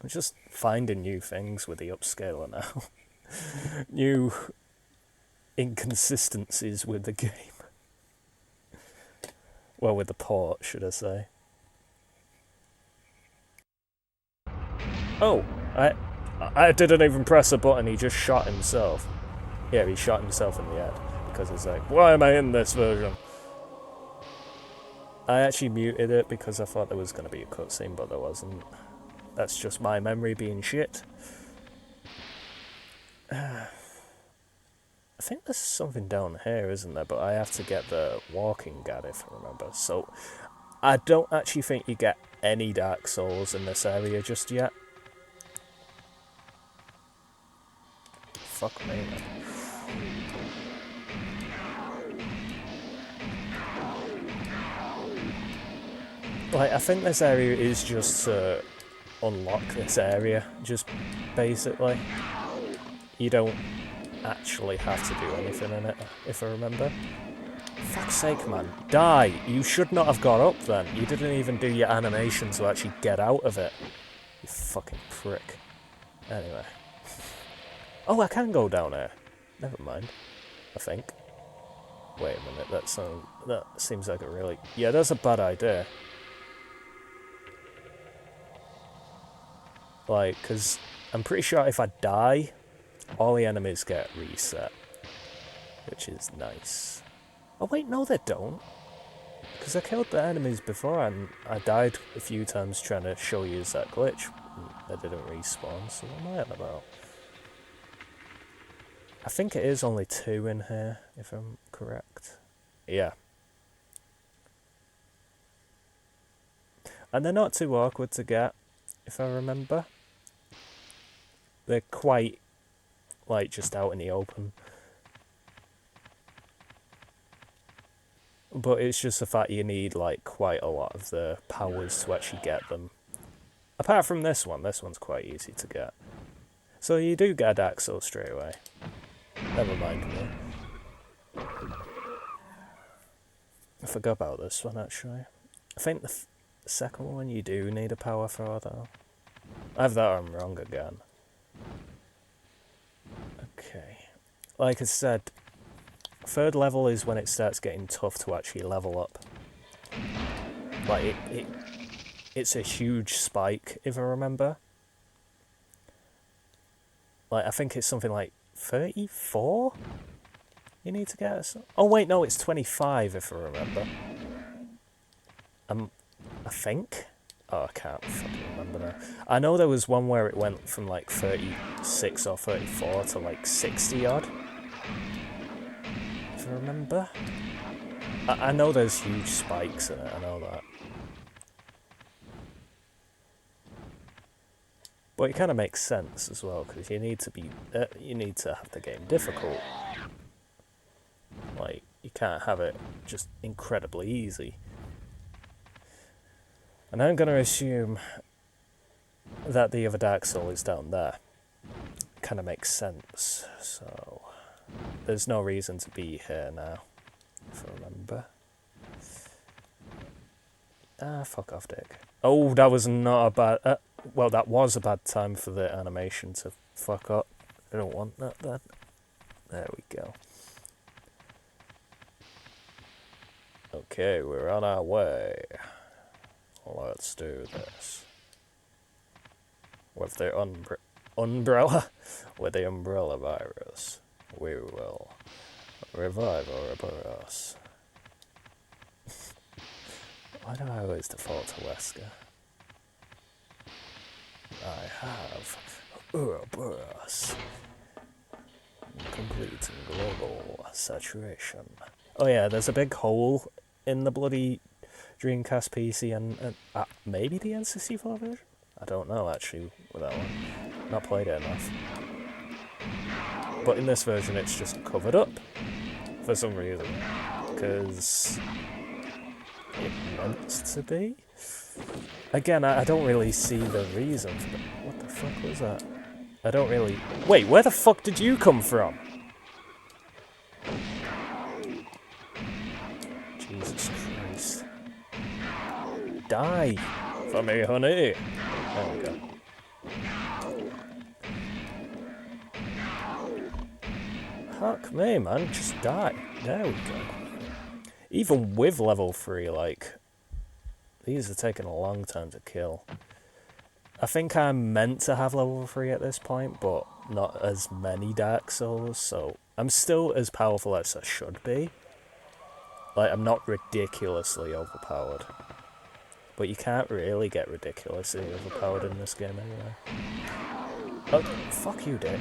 I'm just finding new things with the upscaler now. New inconsistencies with the game. Well, with the port, should I say. Oh, I didn't even press a button, he just shot himself. Yeah, he shot himself in the head. Because it's like, why am I in this version? I actually muted it because I thought there was going to be a cutscene, but there wasn't. That's just my memory being shit. I think there's something down here, isn't there? But I have to get the walking guard, if I remember. So, I don't actually think you get any Dark Souls in this area just yet. Fuck me, man. Like, I think this area is just to unlock this area, just basically. You don't actually have to do anything in it, if I remember. Fuck's sake, man. Die! You should not have got up then. You didn't even do your animation to actually get out of it. You fucking prick. Anyway. Oh, I can go down here. Never mind. I think. Wait a minute, that seems like a really... Yeah, that's a bad idea. Like, because I'm pretty sure if I die, all the enemies get reset. Which is nice. Oh wait, no they don't. Because I killed the enemies before and I died a few times trying to show you that glitch. They didn't respawn, so what am I on about? I think it is only 2 in here, if I'm correct. Yeah. And they're not too awkward to get, if I remember. They're quite like, just out in the open. But it's just the fact you need, like, quite a lot of the powers to actually get them. Apart from this one's quite easy to get. So you do get a Dark Soul straight away. Never mind me. I forgot about this one, actually. I think the second one you do need a power for, though. Either that or I'm wrong again. Okay. Like I said, third level is when it starts getting tough to actually level up. Like, it's a huge spike, if I remember. Like, I think it's something like 34? You need to get... Oh, wait, no, it's 25, if I remember. I think? Oh, I can't fucking remember now. I know there was one where it went from, like, 36 or 34 to, like, 60-odd. If I remember. I know there's huge spikes in it, I know that. But it kind of makes sense as well, because you need to have the game difficult. Like, you can't have it just incredibly easy. And I'm going to assume that the other Dark Soul is down there. Kind of makes sense, so... There's no reason to be here now, if I remember. Ah, fuck off, Dick. Oh, that was not a bad... well, that was a bad time for the animation to fuck up. I don't want that then. There we go. Okay, we're on our way. Let's do this. With the umbrella? With the umbrella virus, we will revive Ouroboros. Why do I always default to Wesker? I have Ouroboros. Complete global saturation. Oh yeah, there's a big hole in the bloody Dreamcast PC and maybe the N64 version? I don't know actually with that one. Not played it enough. But in this version it's just covered up for some reason. Because it meant to be? Again, I don't really see the reason for that. What the fuck was that? I don't really... Wait, where the fuck did you come from? Jesus Christ. Die for me, honey. There we go. Fuck me, man. Just die. There we go. Even with level 3, like... These are taking a long time to kill. I think I'm meant to have level 3 at this point, but not as many Dark Souls, so I'm still as powerful as I should be. Like, I'm not ridiculously overpowered. But you can't really get ridiculously overpowered in this game anyway. Oh, fuck you, Dick.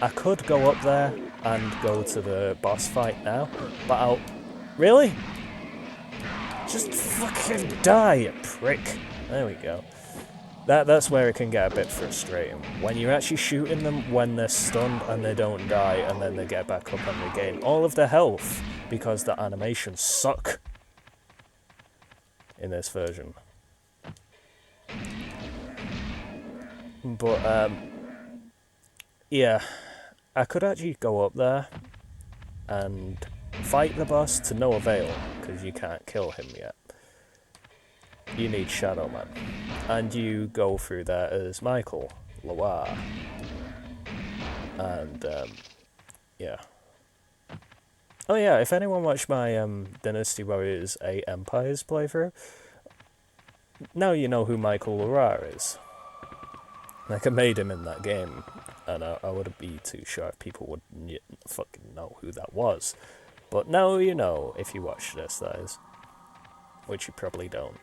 I could go up there and go to the boss fight now, but I'll... Really? Just fucking die, you prick. There we go. That's where it can get a bit frustrating. When you're actually shooting them when they're stunned and they don't die and then they get back up and regain all of their health because the animations suck in this version. But, yeah, I could actually go up there and fight the boss to no avail because you can't kill him yet. You need Shadowman. And you go through there as Michael Loire. And, yeah. Oh yeah, if anyone watched my Dynasty Warriors 8 Empires playthrough, now you know who Michael Loire is. Like, I made him in that game, and I wouldn't be too sure if people would fucking know who that was. But now you know, if you watch this, that is. Which you probably don't.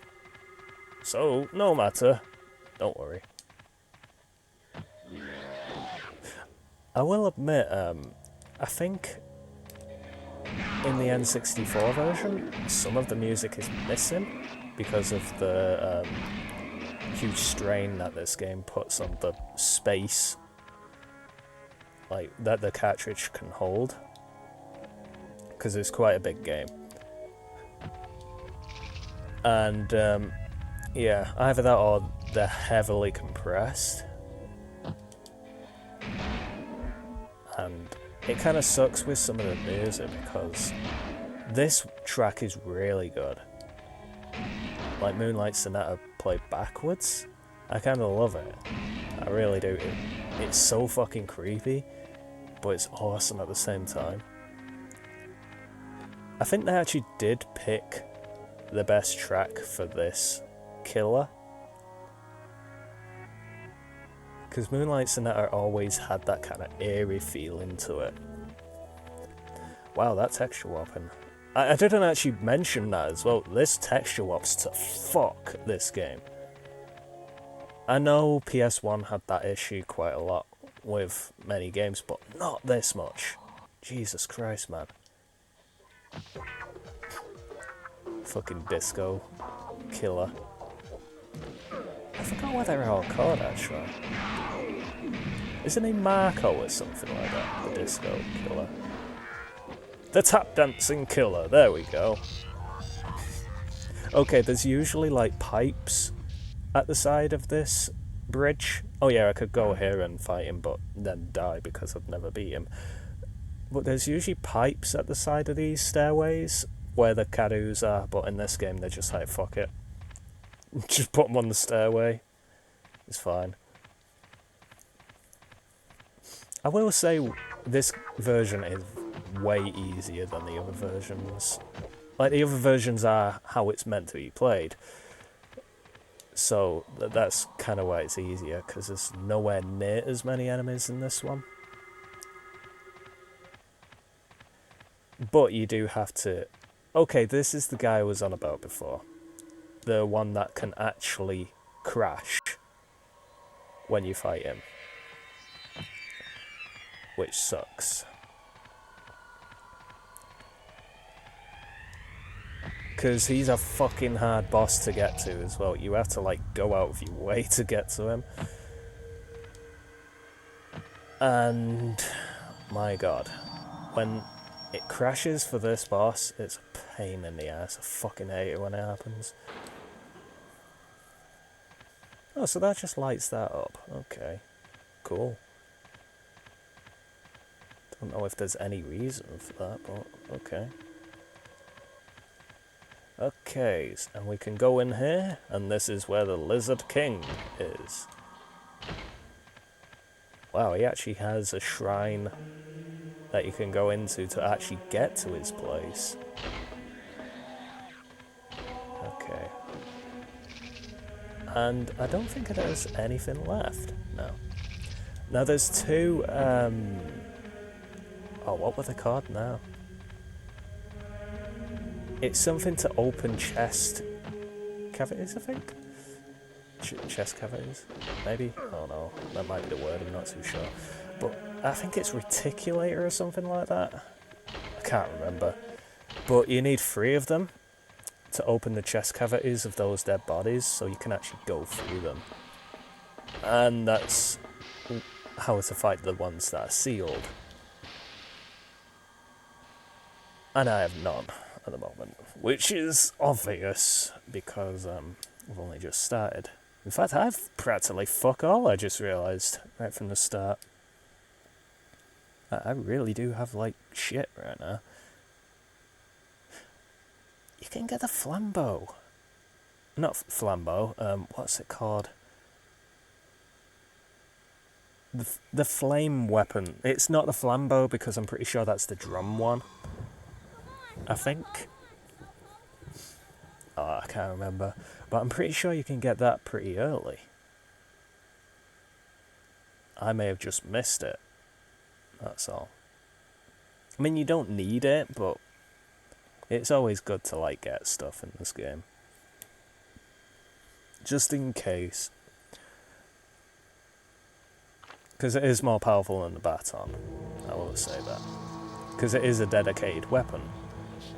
So, no matter. Don't worry. I will admit, I think in the N64 version, some of the music is missing because of the huge strain that this game puts on the space like that the cartridge can hold, because it's quite a big game. And yeah, either that or they're heavily compressed. And it kind of sucks with some of the music because this track is really good. Like Moonlight Sonata played backwards. I kind of love it. I really do. It's so fucking creepy, but it's awesome at the same time. I think they actually did pick the best track for this killer. Because Moonlight Sonata always had that kind of eerie feeling to it. Wow, that texture warping. I didn't actually mention that as well. This texture warps to fuck this game. I know PS1 had that issue quite a lot with many games, but not this much. Jesus Christ, man. Fucking disco killer. I forgot what they were all called, actually. Isn't he Marco or something like that? The disco killer. The tap dancing killer, there we go. Okay, there's usually like pipes at the side of this bridge. Oh yeah, I could go here and fight him, but then die because I've never beat him. But there's usually pipes at the side of these stairways where the Kadoos are, but in this game they're just like, fuck it. Just put them on the stairway. It's fine. I will say this version is way easier than the other versions. Like, the other versions are how it's meant to be played. So that's kind of why it's easier, because there's nowhere near as many enemies in this one. But you do have to... Okay, this is the guy I was on about before. The one that can actually crash when you fight him. Which sucks. Because he's a fucking hard boss to get to as well. You have to like go out of your way to get to him. And my god, when it crashes for this boss, it's a pain in the ass. I fucking hate it when it happens. Oh, so that just lights that up. Okay, cool. Don't know if there's any reason for that, but okay. Okay, and we can go in here, and this is where the Lizard King is. Wow, he actually has a shrine that you can go into to actually get to his place. Okay. And I don't think there's anything left, no. Now there's two, oh, what were they called now? It's something to open chest cavities, I think? Chest cavities? Maybe? Oh no, that might be the word, I'm not too sure. But I think it's reticulator or something like that. I can't remember. But you need 3 of them to open the chest cavities of those dead bodies, so you can actually go through them. And that's how to fight the ones that are sealed. And I have none at the moment, which is obvious because I've only just started. In fact, I've practically fuck all, I just realised right from the start. I really do have like shit right now. You can get the flambeau. Not flambeau, what's it called? The flame weapon. It's not the flambeau because I'm pretty sure that's the drum one. I think. Oh, I can't remember. But I'm pretty sure you can get that pretty early. I may have just missed it. That's all. I mean, you don't need it, but it's always good to like get stuff in this game. Just in case. Because it is more powerful than the baton. I will say that. Because it is a dedicated weapon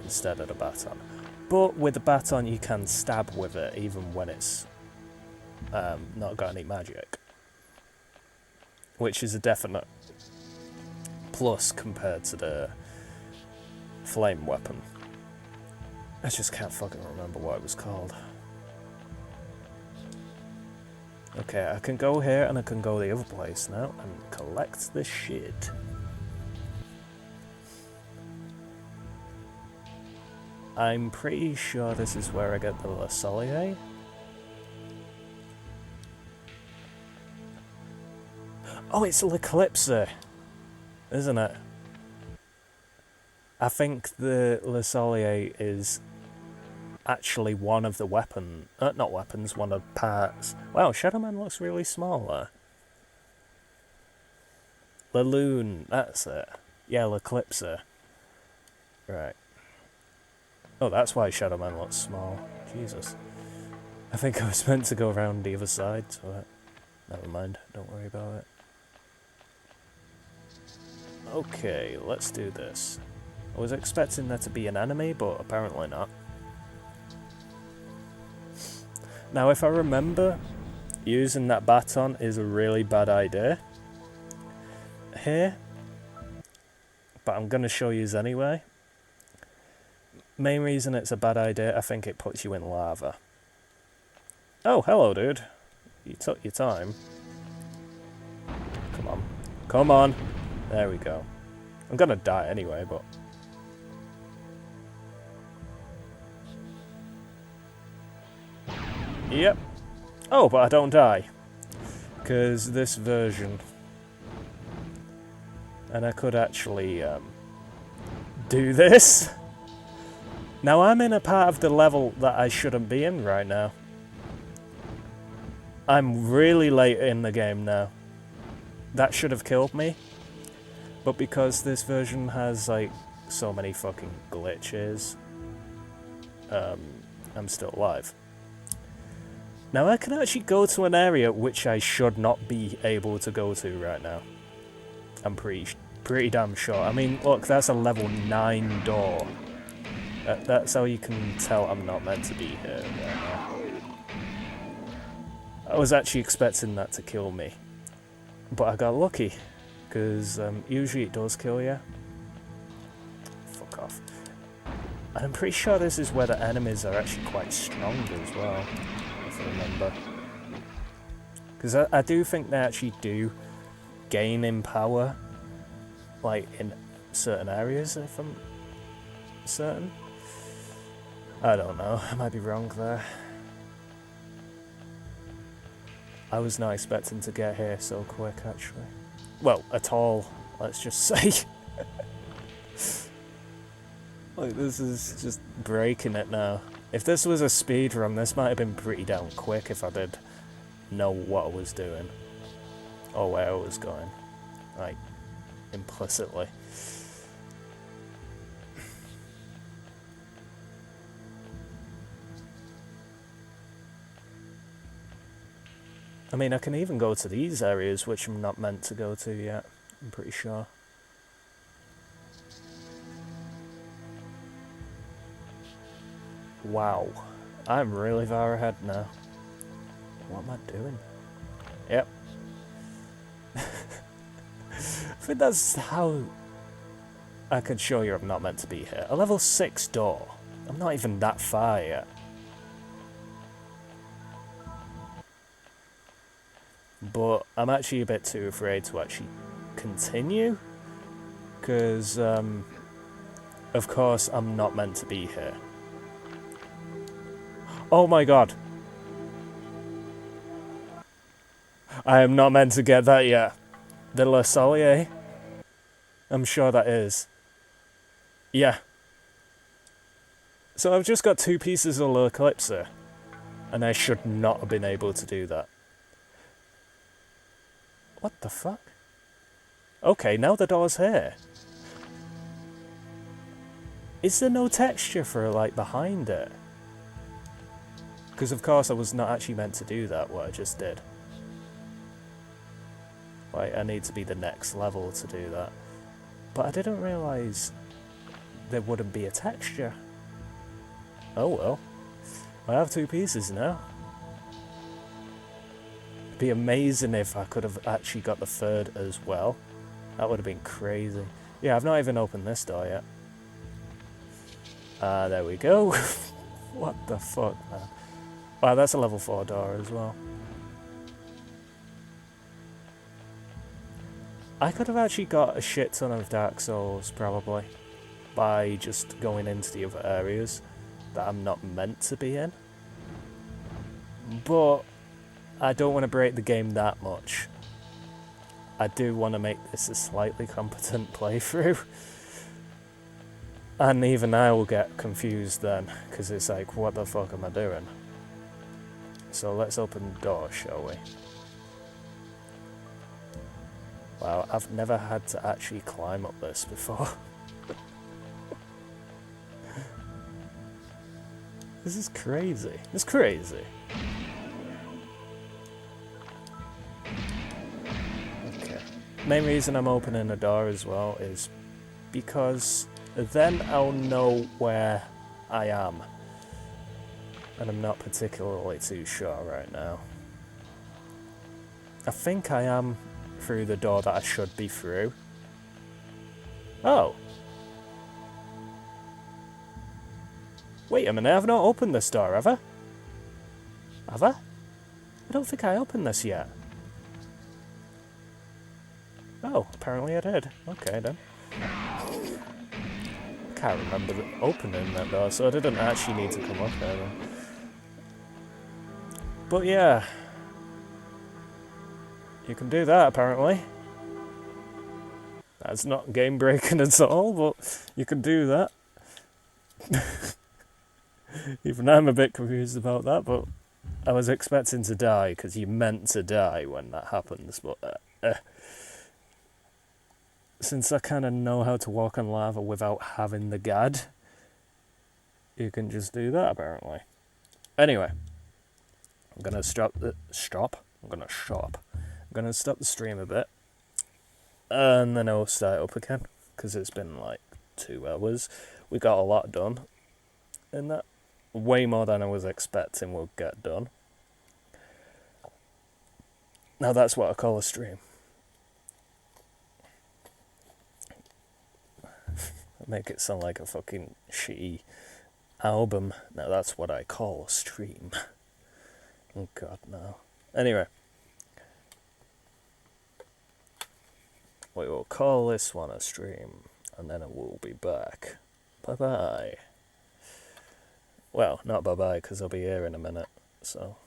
instead of the baton. But with the baton you can stab with it even when it's not got any magic. Which is a definite plus compared to the flame weapon. I just can't fucking remember what it was called. Okay, I can go here and I can go the other place now and collect this shit. I'm pretty sure this is where I get the Le Solier. Oh, it's L'Eclipser, isn't it? I think the Le Solier is actually one of the not weapons, one of the parts. Wow, Shadowman looks really small there. Laloon, that's it. Yeah, L'Eclipser. Right. Oh, that's why Shadowman looks small. Jesus. I think I was meant to go around the other side, so never mind, don't worry about it. Okay, let's do this. I was expecting there to be an enemy, but apparently not. Now, if I remember, using that baton is a really bad idea here, but I'm going to show you anyway. Main reason it's a bad idea, I think it puts you in lava. Oh, hello, dude. You took your time. Come on. Come on. There we go. I'm going to die anyway, but... Yep. Oh, but I don't die. Because this version... And I could actually do this. Now I'm in a part of the level that I shouldn't be in right now. I'm really late in the game now. That should have killed me. But because this version has like so many fucking glitches, I'm still alive. Now I can actually go to an area which I should not be able to go to right now. I'm pretty damn sure. I mean, look, that's a level 9 door. That's how you can tell I'm not meant to be here right now. I was actually expecting that to kill me. But I got lucky, because usually it does kill you. Fuck off. And I'm pretty sure this is where the enemies are actually quite strong as well, if I remember. Because I do think they actually do gain in power, like in certain areas, if I'm certain. I don't know, I might be wrong there. I was not expecting to get here so quick, actually. Well, at all, let's just say. Like, this is just breaking it now. If this was a speedrun, this might have been pretty damn quick if I did know what I was doing. Or where I was going. Like, implicitly. I mean, I can even go to these areas, which I'm not meant to go to yet, I'm pretty sure. Wow, I'm really far ahead now. What am I doing? Yep. I think that's how I could show you I'm not meant to be here. A level 6 door. I'm not even that far yet. But I'm actually a bit too afraid to actually continue. Because, of course, I'm not meant to be here. Oh my god. I am not meant to get that yet. The Le Solier? I'm sure that is. Yeah. So I've just got 2 pieces of L'Eclipser. And I should not have been able to do that. What the fuck? Okay, now the door's here. Is there no texture for, like, behind it? Because, of course, I was not actually meant to do that, what I just did. Like, I need to be the next level to do that. But I didn't realise there wouldn't be a texture. Oh well. I have 2 pieces now. It'd be amazing if I could have actually got the 3rd as well. That would have been crazy. Yeah, I've not even opened this door yet. There we go. What the fuck, man? Wow, that's a level 4 door as well. I could have actually got a shit ton of Dark Souls, probably, by just going into the other areas that I'm not meant to be in. But I don't want to break the game that much. I do want to make this a slightly competent playthrough. And even I will get confused then, because it's like, what the fuck am I doing? So let's open the door, shall we? Wow, I've never had to actually climb up this before. This is crazy. It's crazy. Okay. Main reason I'm opening a door as well is because then I'll know where I am. And I'm not particularly too sure right now. I think I am through the door that I should be through. Oh. Wait a minute, I've not opened this door, have I? Have I? I don't think I opened this yet. Oh, apparently I did. Okay then. I can't remember opening that door, so I didn't actually need to come up there then. But yeah. You can do that apparently. That's not game breaking at all, but you can do that. Even I'm a bit confused about that, but I was expecting to die because you're meant to die when that happens, but since I kind of know how to walk on lava without having the GAD, you can just do that apparently. Anyway, I'm gonna stop the stream a bit, and then I'll start up again because it's been like 2 hours. We got a lot done in that. Way more than I was expecting would get done. Now that's what I call a stream. Make it sound like a fucking shitty album. Now that's what I call a stream. Oh god, no. Anyway. We will call this one a stream, and then it will be back. Bye-bye. Well, not bye-bye, because I'll be here in a minute, so...